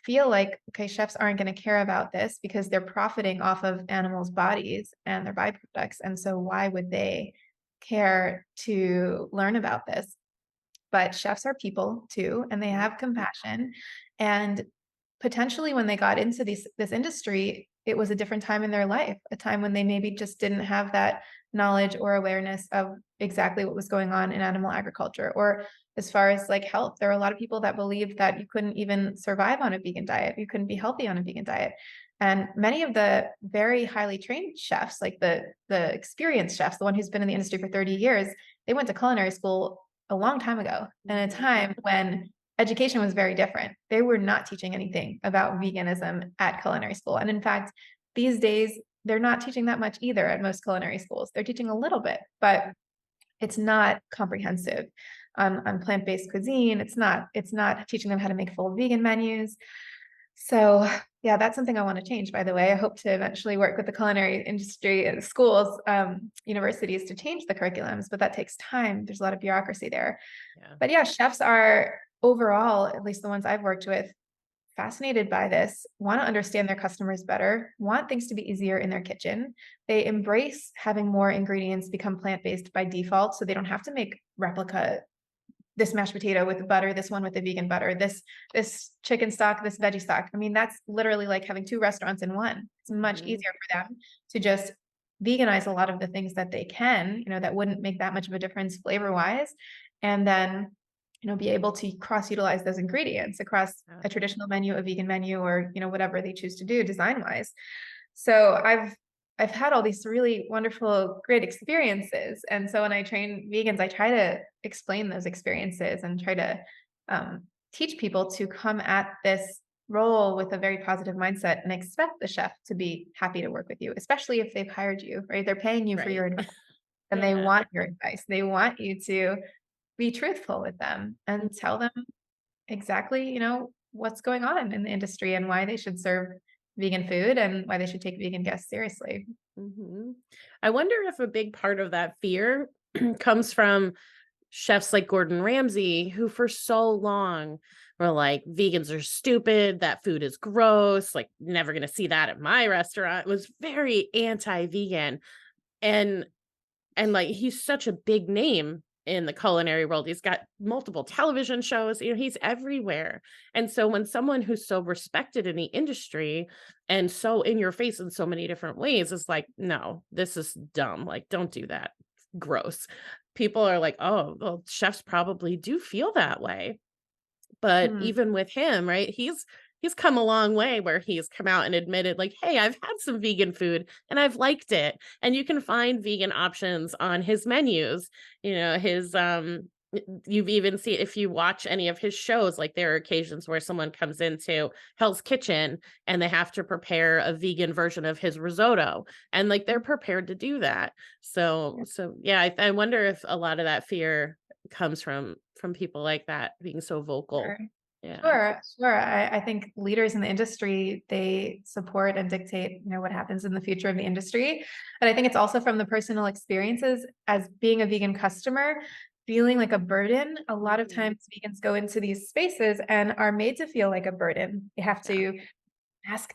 feel like, okay, chefs aren't going to care about this because they're profiting off of animals' bodies and their byproducts. And so why would they care to learn about this? But chefs are people too, and they have compassion. And potentially when they got into this industry, it was a different time in their life, a time when they maybe just didn't have that knowledge or awareness of exactly what was going on in animal agriculture. Or as far as like health, there are a lot of people that believed that you couldn't even survive on a vegan diet. You couldn't be healthy on a vegan diet. And many of the very highly trained chefs, like the experienced chefs, the one who's been in the industry for 30 years, they went to culinary school a long time ago, in a time when education was very different. They were not teaching anything about veganism at culinary school. And in fact, these days, they're not teaching that much either at most culinary schools. They're teaching a little bit, but it's not comprehensive on plant-based cuisine. It's not teaching them how to make full vegan menus. So yeah, that's something I want to change, by the way. I hope to eventually work with the culinary industry and schools, universities to change the curriculums, but that takes time. There's a lot of bureaucracy there. Yeah. But yeah, chefs are overall, at least the ones I've worked with, fascinated by this, want to understand their customers better, want things to be easier in their kitchen. They embrace having more ingredients become plant-based by default, so they don't have to make replica this mashed potato with butter, this one with the vegan butter, this chicken stock, this veggie stock. I mean, that's literally like having two restaurants in one. It's much Mhm. easier for them to just veganize a lot of the things that they can, that wouldn't make that much of a difference flavor-wise. And then, be able to cross-utilize those ingredients across Yeah. a traditional menu, a vegan menu, or, whatever they choose to do design-wise. So I've had all these really wonderful, great experiences. And so when I train vegans, I try to explain those experiences and try to teach people to come at this role with a very positive mindset and expect the chef to be happy to work with you, especially if they've hired you, right? They're paying you for Right. your advice and they Yeah. want your advice. They want you to be truthful with them and tell them exactly, what's going on in the industry and why they should serve vegan food and why they should take vegan guests seriously. Mhm. I wonder if a big part of that fear comes from chefs like Gordon Ramsay, who for so long were like, vegans are stupid, that food is gross, like, never gonna see that at my restaurant. Was very anti-vegan. And like he's such a big name in the culinary world. He's got multiple television shows, he's everywhere. And so when someone who's so respected in the industry and so in your face in so many different ways is like, no, this is dumb. Like, don't do that. Gross. people are like, "Oh, well, chefs probably do feel that way." But Hmm. even with him, right, he's come a long way where he's come out and admitted like, "Hey, I've had some vegan food and I've liked it." And you can find vegan options on his menus. His you've even seen if you watch any of his shows, like there are occasions where someone comes into Hell's Kitchen and they have to prepare a vegan version of his risotto, and like they're prepared to do that. So yeah, I wonder if a lot of that fear comes from people like that being so vocal. Sure. Yeah. Sure. I think leaders in the industry, they support and dictate, what happens in the future of the industry. But I think it's also from the personal experiences as being a vegan customer, feeling like a burden. A lot of Mhm. times vegans go into these spaces and are made to feel like a burden. They have Yeah. to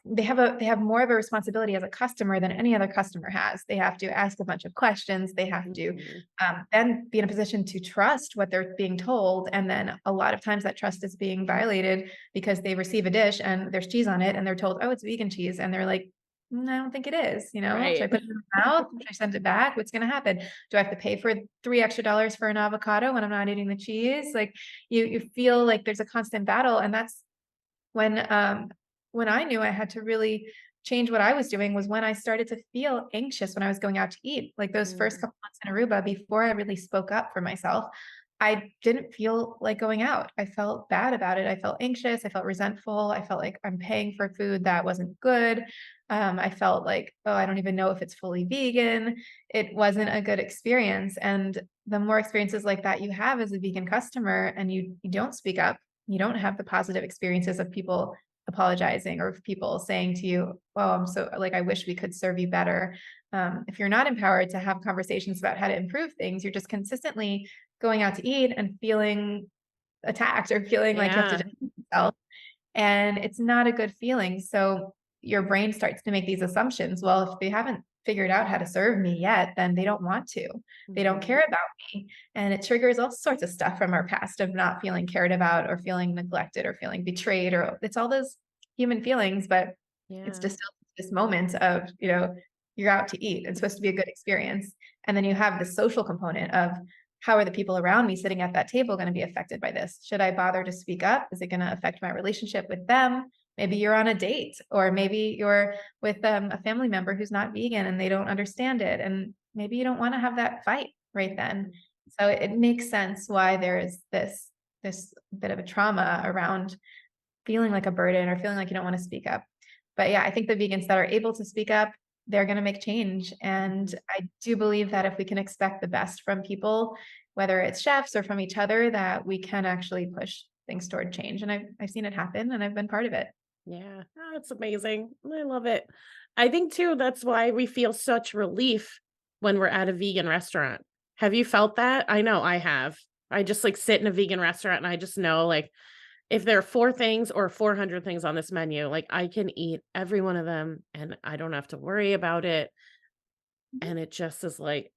they have more of a responsibility as a customer than any other customer has. They have to ask a bunch of questions. They have to Mhm. then be in a position to trust what they're being told. And then a lot of times that trust is being violated because they receive a dish and there's cheese on it and they're told, oh, it's vegan cheese. And they're like, I don't think it is. Should I Right. put it in my mouth? Should I send it back? What's going to happen? Do I have to pay for $3 extra for an avocado when I'm not eating the cheese? Like you feel like there's a constant battle. And that's when when I knew I had to really change what I was doing was when I started to feel anxious when I was going out to eat. Like those first Mm. couple months in Aruba before I really spoke up for myself, I didn't feel like going out. I felt bad about it. I felt anxious. I felt resentful. I felt like I'm paying for food that wasn't good. I felt like, oh, I don't even know if it's fully vegan. It wasn't a good experience. And the more experiences like that you have as a vegan customer and you don't speak up, you don't have the positive experiences of people apologizing or of people saying to you, oh, I'm so like, I wish we could serve you better. If you're not empowered to have conversations about how to improve things, you're just consistently going out to eat and feeling attacked or feeling like you have to Yeah. defend yourself. And it's not a good feeling. So your brain starts to make these assumptions. Well, if they haven't figured out how to serve me yet, then they don't want to. They don't Mhm. care about me. And it triggers all sorts of stuff from our past of not feeling cared about or feeling neglected or feeling betrayed, or it's all those human feelings, but it's Yeah. just this moment of, you're out to eat. It's supposed to be a good experience. And then you have the social component of how are the people around me sitting at that table going to be affected by this? Should I bother to speak up? Is it going to affect my relationship with them? Maybe you're on a date, or maybe you're with a family member who's not vegan and they don't understand it. And maybe you don't want to have that fight right then. So it makes sense why there is this bit of a trauma around feeling like a burden or feeling like you don't want to speak up. But yeah, I think the vegans that are able to speak up, they're going to make change. And Mhm. I do believe that if we can expect the best from people, whether it's chefs or from each other, that we can actually push things toward change. And I've seen it happen and I've been part of it. Yeah. Oh, that's amazing. I love it. I think too that's why we feel such relief when we're at a vegan restaurant. Have you felt that? I know I have. I just like sit in a vegan restaurant and I just know like if there are 4 things or 400 things on this menu, like I can eat every one of them and I don't have to worry about it. Mhm. And it just is like,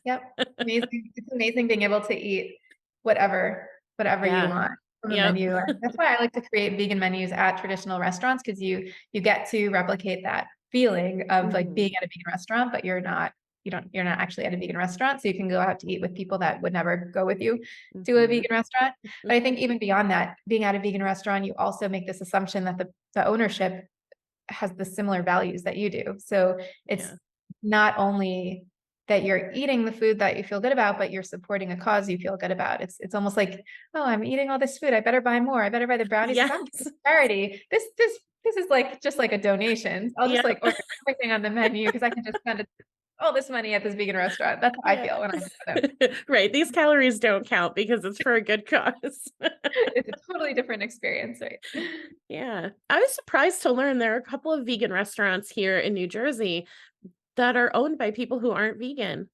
Yep. Amazing. It's amazing being able to eat whatever you yeah. want from a Yep. menu. And that's why I like to create vegan menus at traditional restaurants because you get to replicate that feeling of like Mhm. being at a vegan restaurant, but you're not actually at a vegan restaurant. So you can go out to eat with people that would never go with you to a Mhm. vegan restaurant. But I think even beyond that, being at a vegan restaurant, you also make this assumption that the ownership has the similar values that you do. So it's Yeah. not only that you're eating the food that you feel good about, but you're supporting a cause you feel good about. It's almost like, oh, I'm eating all this food. I better buy more. I better buy the brownies because I'm Yes. giving to charity. This is like just like a donation. I'll just Yep. like order everything on the menu because I can just spend all this money at this vegan restaurant. That's how I Yeah. feel when I go to them. Right, these calories don't count because it's for a good cause. It's a totally different experience, right? Yeah. I was surprised to learn there are a couple of vegan restaurants here in New Jersey that are owned by people who aren't vegan.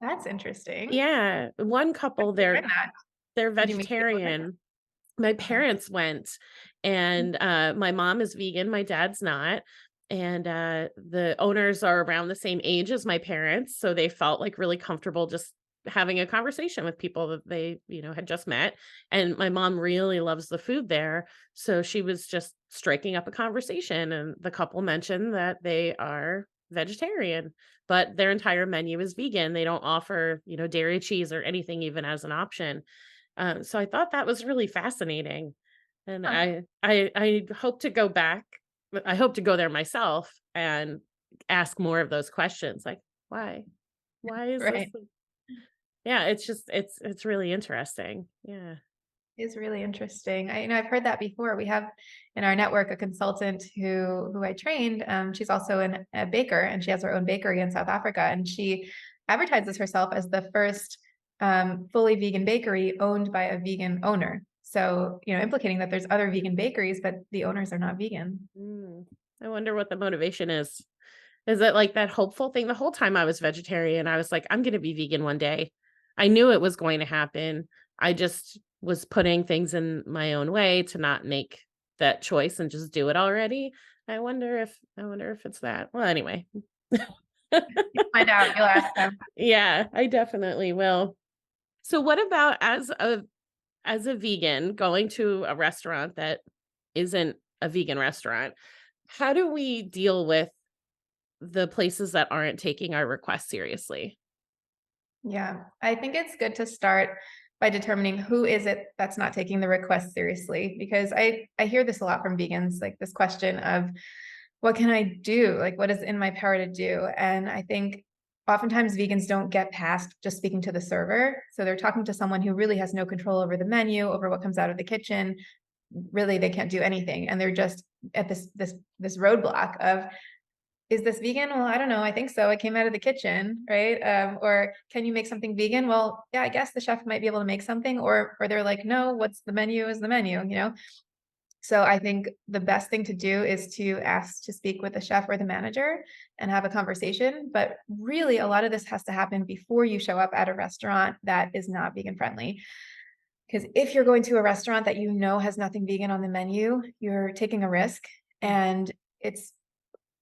That's interesting. Yeah, one Where'd couple, you learn that? they're Did you meet people like vegetarian. My that? Okay. parents went, and, my mom is vegan, my dad's not, and, the owners are around the same age as my parents, so they felt, like, really comfortable just having a conversation with people that they, had just met, and my mom really loves the food there, so she was just striking up a conversation, and the couple mentioned that they are vegetarian, but their entire menu is vegan. They don't offer, dairy, cheese, or anything even as an option. So I thought that was really fascinating, and Huh. I hope to go back. I hope to go there myself and ask more of those questions, like why, is this? Right. Yeah, it's just it's really interesting. Yeah. Is really interesting. I've heard that before. We have in our network a consultant who I trained. She's also a baker, and she has her own bakery in South Africa. And she advertises herself as the first fully vegan bakery owned by a vegan owner. So, implicating that there's other vegan bakeries, but the owners are not vegan. Mm. I wonder what the motivation is. Is it like that hopeful thing? The whole time I was vegetarian, I was like, I'm going to be vegan one day. I knew it was going to happen. I just was putting things in my own way to not make that choice and just do it already. I wonder if it's that. Well, anyway. You'll find out. You'll ask them. Yeah, I definitely will. So what about as a vegan going to a restaurant that isn't a vegan restaurant? How do we deal with the places that aren't taking our requests seriously? Yeah, I think it's good to start by determining who is it that's not taking the request seriously, because I hear this a lot from vegans, like this question of what can I do? Like what is in my power to do? And I think oftentimes vegans don't get past just speaking to the server. So they're talking to someone who really has no control over the menu, over what comes out of the kitchen. Really, they can't do anything. And they're just at this roadblock of, is this vegan? Well, I don't know. I think so. It came out of the kitchen, right? Or can you make something vegan? Well, yeah, I guess the chef might be able to make something. Or they're like, no, what's the menu is the menu. So I think the best thing to do is to ask to speak with the chef or the manager and have a conversation. But really, a lot of this has to happen before you show up at a restaurant that is not vegan friendly. Because if you're going to a restaurant that has nothing vegan on the menu, you're taking a risk. And it's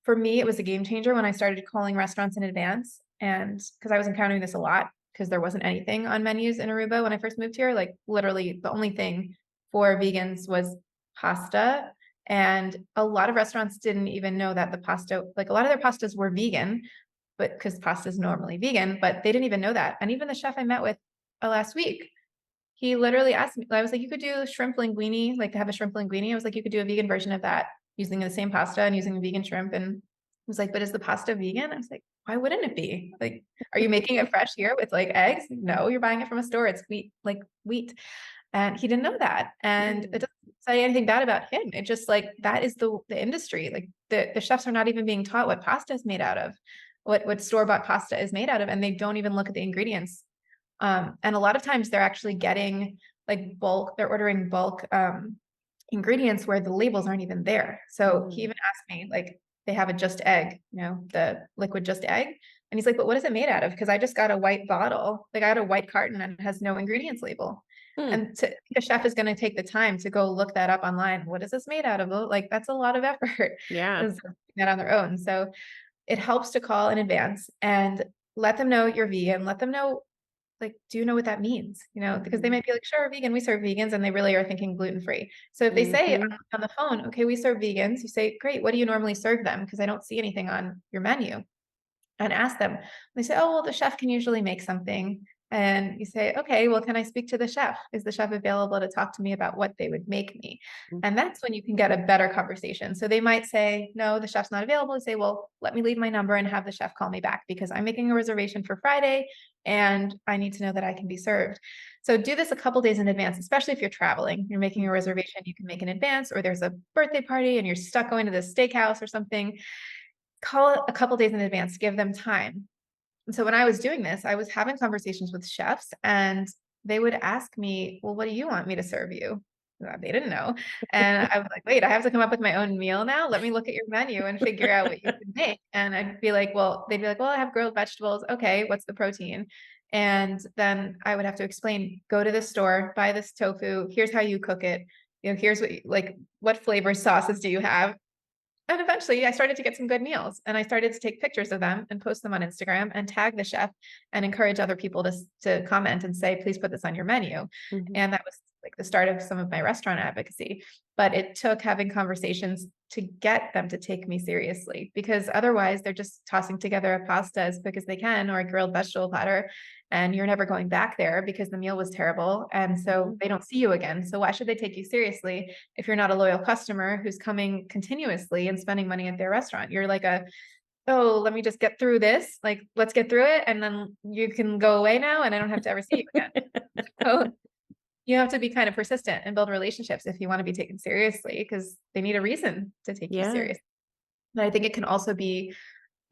for me, it was a game changer when I started calling restaurants in advance. And because I was encountering this a lot, because there wasn't anything on menus in Aruba when I first moved here. Like literally the only thing for vegans was pasta. And a lot of restaurants didn't even know that the pasta, like a lot of their pastas were vegan, but because pasta is normally vegan, but they didn't even know that. And even the chef I met with last week, he literally asked me, I was like, you could do shrimp linguine, like have a shrimp linguine. I was like, you could do a vegan version of that using the same pasta and using vegan shrimp. And I was like, but is the pasta vegan? I was like, why wouldn't it be? Like, are you making it fresh here with like eggs? No, you're buying it from a store. It's wheat, like wheat. And he didn't know that. And it Mm, doesn't say anything bad about him. It just like that is the industry. Like the chefs are not even being taught what pasta is made out of, what store-bought pasta is made out of, and they don't even look at the ingredients. And a lot of times they're actually getting like they're ordering bulk ingredients where the labels aren't even there. So he mm, even asked me, like, they have a just egg, the liquid just egg. And he's like, but what is it made out of? Because I just got a white bottle, like I got a white carton and it has no ingredients label. mm. And the chef is going to take the time to go look that up online. What is this made out of? Like, that's a lot of effort Yeah. is that on their own. So it helps to call in advance and let them know you're vegan. Let them know, like, do you know what that means? Because they Mhm, might be like, sure, vegan, we serve vegans, and they really are thinking gluten-free. So if they say mhm, on the phone, okay, we serve vegans, you say, great, what do you normally serve them? Because I don't see anything on your menu. And ask them. They say, oh, well, the chef can usually make something. And you say, okay, well, can I speak to the chef? Is the chef available to talk to me about what they would make me? mm, And that's when you can get a better conversation. So they might say, no, the chef's not available. You say, well, let me leave my number and have the chef call me back because I'm making a reservation for Friday and I need to know that I can be served. So do this a couple days in advance, especially if you're traveling. You're making a mhm, reservation you can make in advance, or there's a birthday party and you're stuck going to the steakhouse or something. Call it a couple days in advance, give them time. And so when I was doing this, I was having conversations with chefs and they would ask me, well, what do you want me to serve you? They didn't know. And I was like, wait, I have to come up with my own meal now. Let me look at your menu and figure out what you can make. And I'd be like, well, they'd be like, well, I have grilled vegetables. Okay, what's the protein? And then I would have to explain, go to this store, buy this tofu. Here's how you cook it. Here's what flavor sauces do you have? And eventually I started to get some good meals and I started to take pictures of them and post them on Instagram and tag the chef and encourage other people to comment and say, please put this on your menu. mhm. And that was like the start of some of my restaurant advocacy, but it took having conversations to get them to take me seriously, because otherwise they're just tossing together a pasta as quick as they can, or a grilled vegetable platter, and you're never going back there because the meal was terrible. And so they don't see you again. So why should they take you seriously if you're not a loyal customer who's coming continuously and spending money at their restaurant? You're like oh, let me just get through this. Like, let's get through it. And then you can go away now and I don't have to ever see you again. So you have to be kind of persistent and build relationships if you want to be taken seriously, because they need a reason to take you Yeah. seriously. But I think it can also be a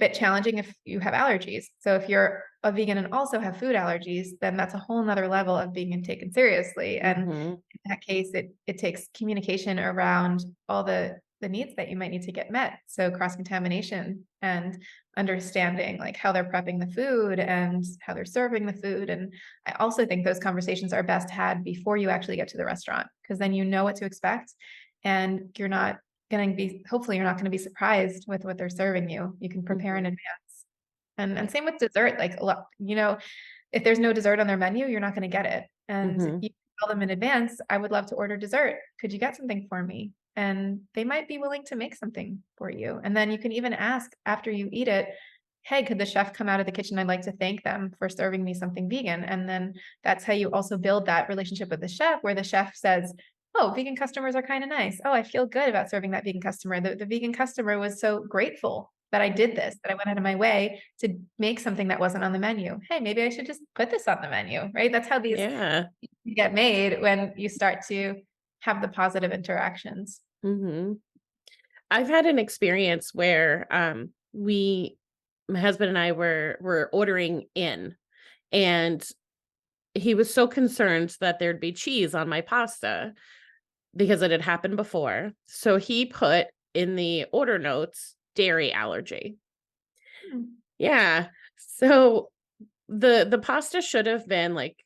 bit challenging if you have allergies. So if you're a vegan and also have food allergies, then that's a whole nother level of being taken seriously. And in that case, it takes communication around all the needs that you might need to get met. So cross-contamination and understanding like how they're prepping the food and how they're serving the food. And I also think those conversations are best had before you actually get to the restaurant, because then you know what to expect and you're not going to be, hopefully you're not going to be surprised with what they're serving you. You can prepare in advance. And same with dessert. Like, if there's no dessert on their menu, you're not going to get it. And if you tell them in advance, I would love to order dessert. Could you get something for me? And they might be willing to make something for you. And then you can even ask after you eat it, hey, could the chef come out of the kitchen? I'd like to thank them for serving me something vegan. And then that's how you also build that relationship with the chef, where the chef says, oh, vegan customers are kind of nice. Oh, I feel good about serving that vegan customer. The vegan customer was so grateful that I did this, that I went out of my way to make something that wasn't on the menu. Hey, maybe I should just put this on the menu, right? That's how these get made, when you start to have the positive interactions. I've had an experience where my husband and I were ordering in, and he was so concerned that there'd be cheese on my pasta because it had happened before. So he put in the order notes dairy allergy. Yeah. So the pasta should have been like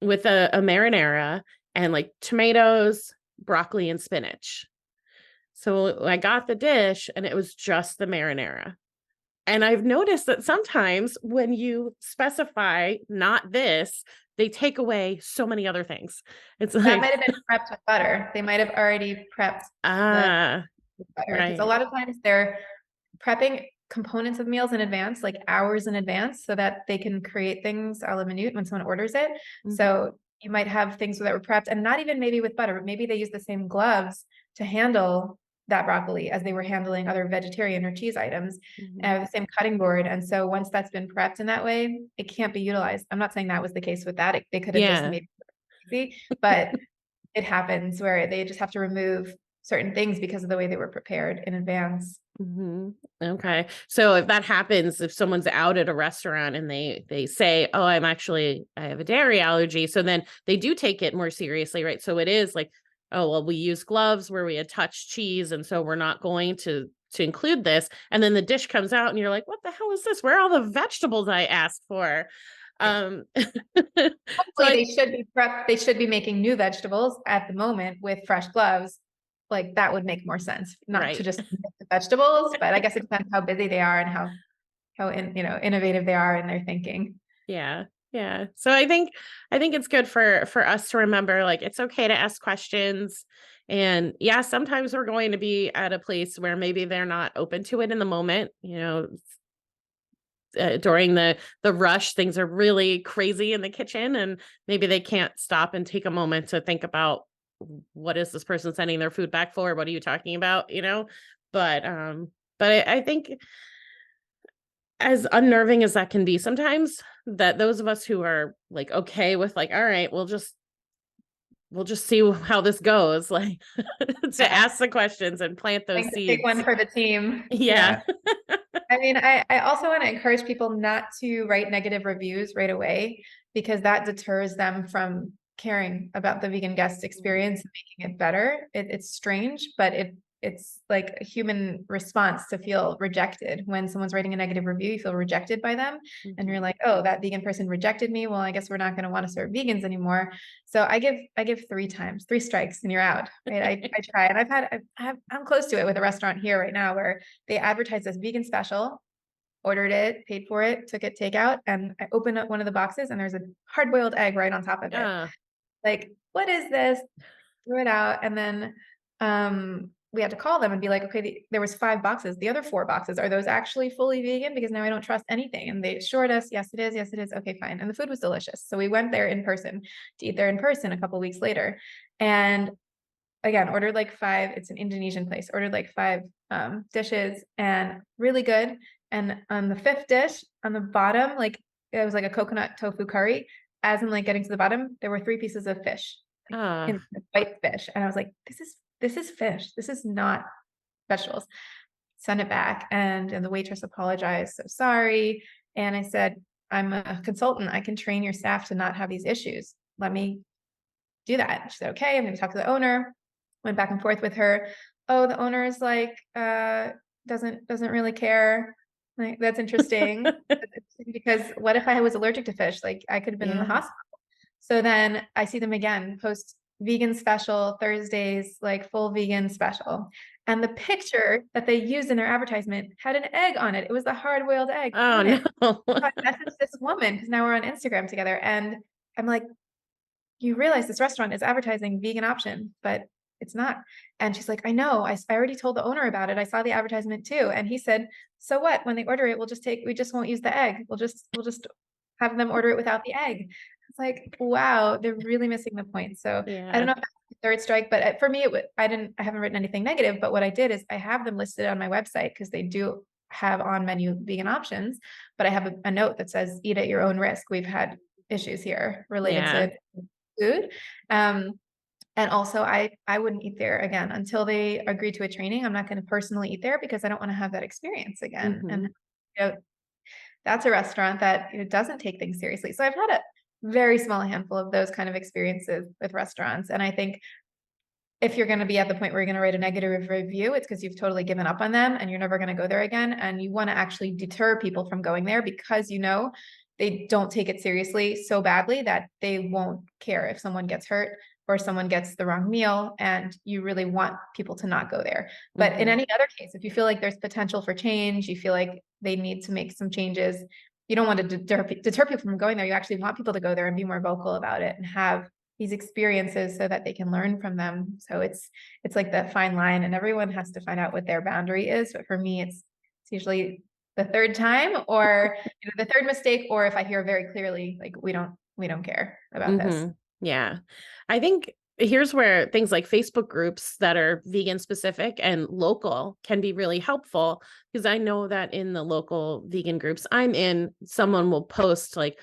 with a marinara and like tomatoes, broccoli, and spinach. So I got the dish and it was just the marinara. And I've noticed that sometimes when you specify not this, they take away so many other things. It's That like, might have been prepped with butter. They might have already prepped the butter, because a lot of times they're prepping components of meals in advance, like hours in advance, so that they can create things a la minute when someone orders it. So you might have things that were prepped, and not even maybe with butter, but maybe they use the same gloves to handle that broccoli as they were handling other vegetarian or cheese items, the same cutting board. And so once that's been prepped in that way, it can't be utilized. I'm not saying that was the case with that. They could have just made it easy, but it happens where they just have to remove certain things because of the way they were prepared in advance. Okay. So if that happens, if someone's out at a restaurant and they say, oh, I have a dairy allergy. So then they do take it more seriously, right? So it is like, oh, well, we use gloves where we had touched cheese. And so we're not going to include this. And then the dish comes out and you're like, what the hell is this? Where are all the vegetables I asked for? Hopefully they should be prepped. They should be making new vegetables at the moment with fresh gloves. Like that would make more sense, not to just mix the vegetables, but I guess it depends how busy they are and how innovative they are in their thinking. Yeah. Yeah. So I think it's good for us to remember, like, it's okay to ask questions. And yeah, sometimes we're going to be at a place where maybe they're not open to it in the moment, during the rush, things are really crazy in the kitchen and maybe they can't stop and take a moment to think about, what is this person sending their food back for? What are you talking about? But I think, as unnerving as that can be sometimes, that those of us who are like, okay with like, all right, we'll just see how this goes, like to ask the questions and plant those seeds. Take one for the team. Yeah. I mean, I also want to encourage people not to write negative reviews right away, because that deters them from caring about the vegan guest experience and making it better. It's strange, but it's like a human response to feel rejected. When someone's writing a negative review, you feel rejected by them and you're like, oh, that vegan person rejected me. Well, I guess we're not going to want to serve vegans anymore. So I give 3 strikes and you're out. Right. I try, and I'm close to it with a restaurant here right now where they advertise this vegan special, ordered it, paid for it, took it takeout, and I opened up one of the boxes and there's a hard-boiled egg right on top of it. like, what is this? Threw it out. And then we had to call them and be like, okay, there was 5 boxes. The other 4 boxes, are those actually fully vegan? Because now I don't trust anything. And they assured us, yes, it is. Yes, it is. Okay, fine. And the food was delicious. So we went there in person to eat there in person a couple weeks later. And again, ordered like 5, it's an Indonesian place, ordered like 5 dishes and really good. And on the 5th dish on the bottom, like it was like a coconut tofu curry. As in like getting to the bottom, there were 3 pieces of fish, like Ah, in white fish. And I was like, this is fish. This is not vegetables. Send it back. And the waitress apologized. So sorry. And I said, I'm a consultant. I can train your staff to not have these issues. Let me do that. She said, okay, I'm going to talk to the owner. Went back and forth with her. Oh, the owner is like, doesn't really care. Like, that's interesting. Because what if I was allergic to fish? Like I could have been in the yeah. hospital. So then I see them again, post vegan special Thursdays, like full vegan special. And the picture that they used in their advertisement had an egg on it. It was the hard-boiled egg Oh on it. no. So I messaged this woman because now we're on Instagram together. And I'm like, you realize this restaurant is advertising vegan option, but it's not. And she's like, I know, I already told the owner about it. I saw the advertisement too. And he said, so what, when they order it, we just won't use the egg. We'll just have them order it without the egg. It's like, wow, they're really missing the point. So I don't Yeah. know if that's the third strike, but for me, I haven't written anything negative, but what I did is I have them listed on my website because they do have on menu vegan options, but I have a note that says, eat at your own risk. We've had issues here related Yeah. to food. And also I wouldn't eat there again until they agree to a training. I'm not going to personally eat there because I don't want to have that experience again. And Hmm. that's a restaurant that doesn't take things seriously. So I've had a very small handful of those kind of experiences with restaurants. And I think if you're going to be at the point where you're going to write a negative review, it's because you've totally given up on them and you're never going to go there again. And you want to actually deter people from going there because they don't take it seriously so badly that they won't care if someone gets hurt or someone gets the wrong meal, and you really want people to not go there. But in Hmm. any other case, if you feel like there's potential for change, you feel like they need to make some changes, you don't want to deter people from going there. You actually want people to go there and be more vocal about it and have these experiences so that they can learn from them. So it's like that fine line, and everyone has to find out what their boundary is. But for me, it's usually the third time or the third mistake, or if I hear very clearly, like we don't care about this. Hmm. Yeah. I think here's where things like Facebook groups that are vegan specific and local can be really helpful, because I know that in the local vegan groups I'm in, someone will post like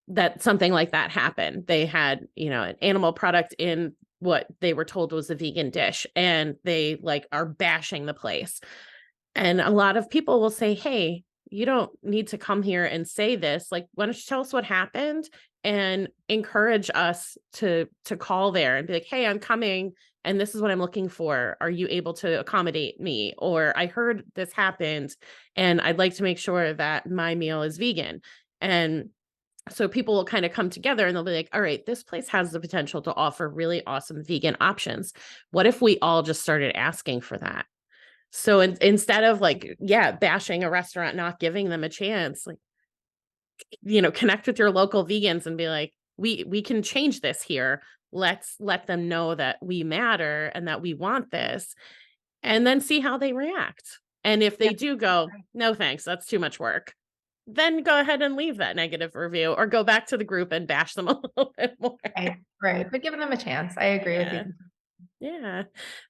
that something like that happened. They had, an animal product in what they were told was a vegan dish, and they like are bashing the place. And a lot of people will say, hey, you don't need to come here and say this. Like, why don't you tell us what happened and encourage us to call there and be like, hey, I'm coming and this is what I'm looking for. Are you able to accommodate me? Or I heard this happened and I'd like to make sure that my meal is vegan. And so people will kind of come together and they'll be like, all right, this place has the potential to offer really awesome vegan options. What if we all just started asking for that? So instead of like, yeah, bashing a restaurant, not giving them a chance, like, connect with your local vegans and be like, we can change this here. Let's let them know that we matter and that we want this, and then see how they react. And if Yeah. they do go, no, thanks, that's too much work, then go ahead and leave that negative review or go back to the group and bash them a little bit more. Right. Right. But giving them a chance. I agree with Yeah. you. Yeah.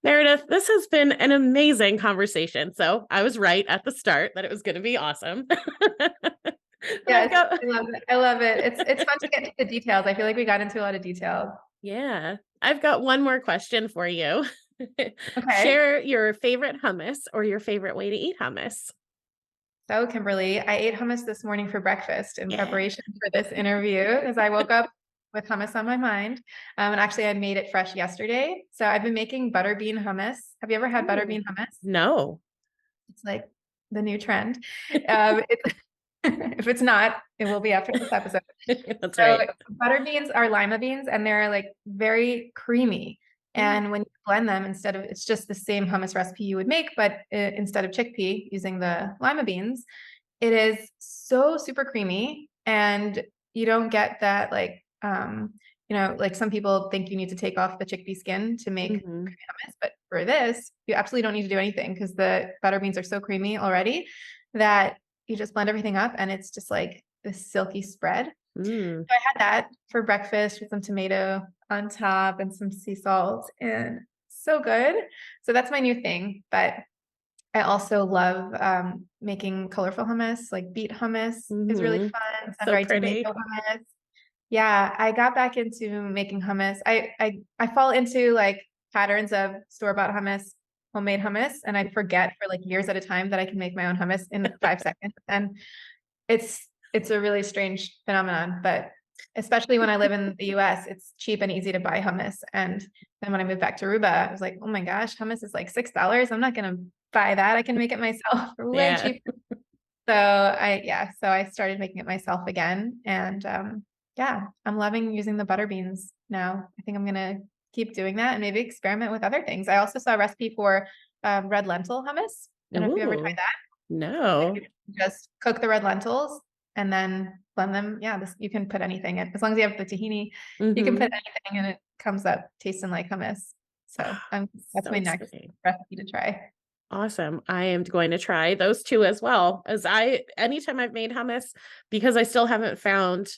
Meredith, this has been an amazing conversation. So I was right at the start that it was going to be awesome. But I've Yes, got, I love it. I love it. It's fun to get into the details. I feel like we got into a lot of details. yeah, I've got one more question for you. Okay. Share your favorite hummus or your favorite way to eat hummus. So, Kimberly, I ate hummus this morning for breakfast in Yeah. preparation for this interview as I woke up with hummus on my mind. And actually, I made it fresh yesterday. So, I've been making butterbean hummus. Have you ever had Ooh, butterbean hummus? no. It's like the new trend. It's, if it's not, it will be after this episode. That's So right. butter beans are lima beans and they're like very creamy. Mm, And when you blend them, it's just the same hummus recipe you would make, but instead of chickpea using the lima beans, it is so super creamy, and you don't get that like like some people think you need to take off the chickpea skin to make Mhm. creamy hummus, but for this, you absolutely don't need to do anything because the butter beans are so creamy already that you just blend everything up and it's just like this silky spread. Mm. So I had that for breakfast with some tomato on top and some sea salt, and so good. So that's my new thing. But I also love making colorful hummus, like beet hummus is really Mhm. fun. So Sun-dried pretty. tomato hummus. Yeah, I got back into making hummus. I fall into like patterns of store-bought hummus, homemade hummus, and I forget for like years at a time that I can make my own hummus in 5 seconds. And it's a really strange phenomenon, but especially when I live in the US, it's cheap and easy to buy hummus. And then when I moved back to Aruba, I was like, oh my gosh, hummus is like $6. I'm not gonna buy that. I can make it myself for way Yeah. cheaper. So I started making it myself again. And yeah, I'm loving using the butter beans now. I think I'm gonna keep doing that and maybe experiment with other things. I also saw a recipe for red lentil hummus. I don't know if you've ever tried Ooh. that. Like No. you just cook the red lentils and then blend them. Yeah, you can put anything in. As long as you have the tahini, you can put Mhm. anything and it comes up tasting like hummus. So that's So my next exciting. recipe to try. Awesome. I am going to try those 2 as well, as anytime I've made hummus, because I still haven't found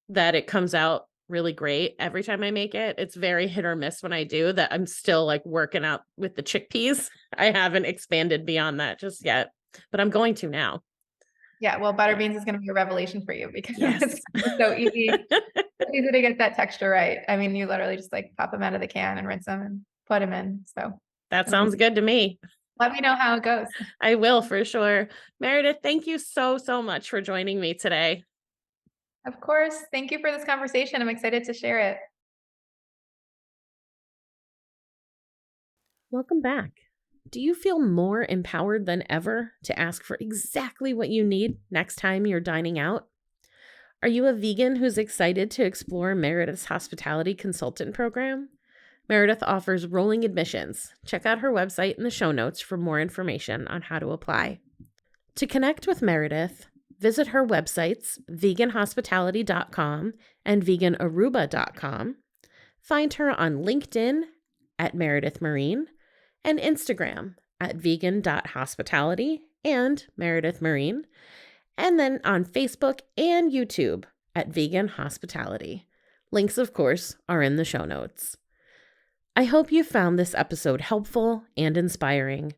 that it comes out really great every time I make it. It's very hit or miss when I do that. I'm still like working out with the chickpeas. I haven't expanded beyond that just yet, but I'm going to now. Yeah, well, butter Yeah. beans is going to be a revelation for you because it's Yes. so easy. It's easy to get that texture right. I mean, you literally just like pop them out of the can and rinse them and put them in. So That it'll be sounds good to me. let me know how it goes. I will for sure. Meredith, thank you so, so much for joining me today. Of course. Thank you for this conversation. I'm excited to share it. Welcome back. Do you feel more empowered than ever to ask for exactly what you need next time you're dining out? Are you a vegan who's excited to explore Meredith's hospitality consultant program? Meredith offers rolling admissions. Check out her website in the show notes for more information on how to apply. To connect with Meredith, visit her websites, veganhospitality.com and veganaruba.com. Find her on LinkedIn at Meredith Marin and Instagram at vegan.hospitality and Meredith Marin, and then on Facebook and YouTube at Vegan Hospitality. Links, of course, are in the show notes. I hope you found this episode helpful and inspiring.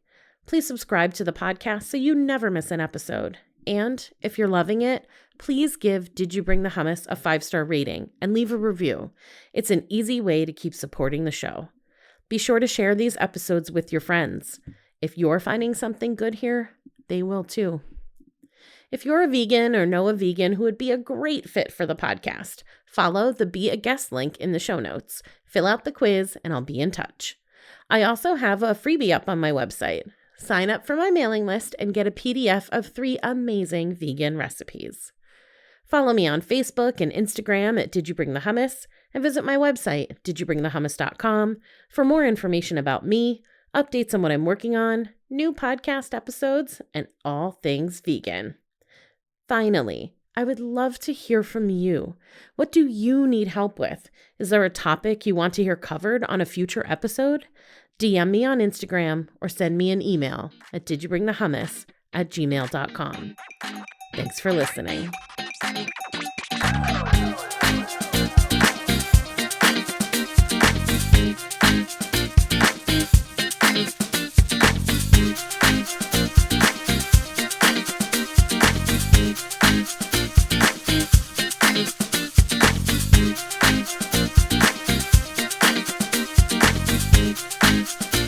Please subscribe to the podcast so you never miss an episode. And if you're loving it, please give Did You Bring the Hummus a 5-star rating and leave a review. It's an easy way to keep supporting the show. Be sure to share these episodes with your friends. If you're finding something good here, they will too. If you're a vegan or know a vegan who would be a great fit for the podcast, follow the Be a Guest link in the show notes, fill out the quiz, and I'll be in touch. I also have a freebie up on my website. Sign up for my mailing list and get a PDF of 3 amazing vegan recipes. Follow me on Facebook and Instagram at Did You Bring the Hummus, and visit my website, didyoubringthehummus.com, for more information about me, updates on what I'm working on, new podcast episodes, and all things vegan. Finally, I would love to hear from you. What do you need help with? Is there a topic you want to hear covered on a future episode? DM me on Instagram or send me an email at didyoubringthehummus@gmail.com. Thanks for listening.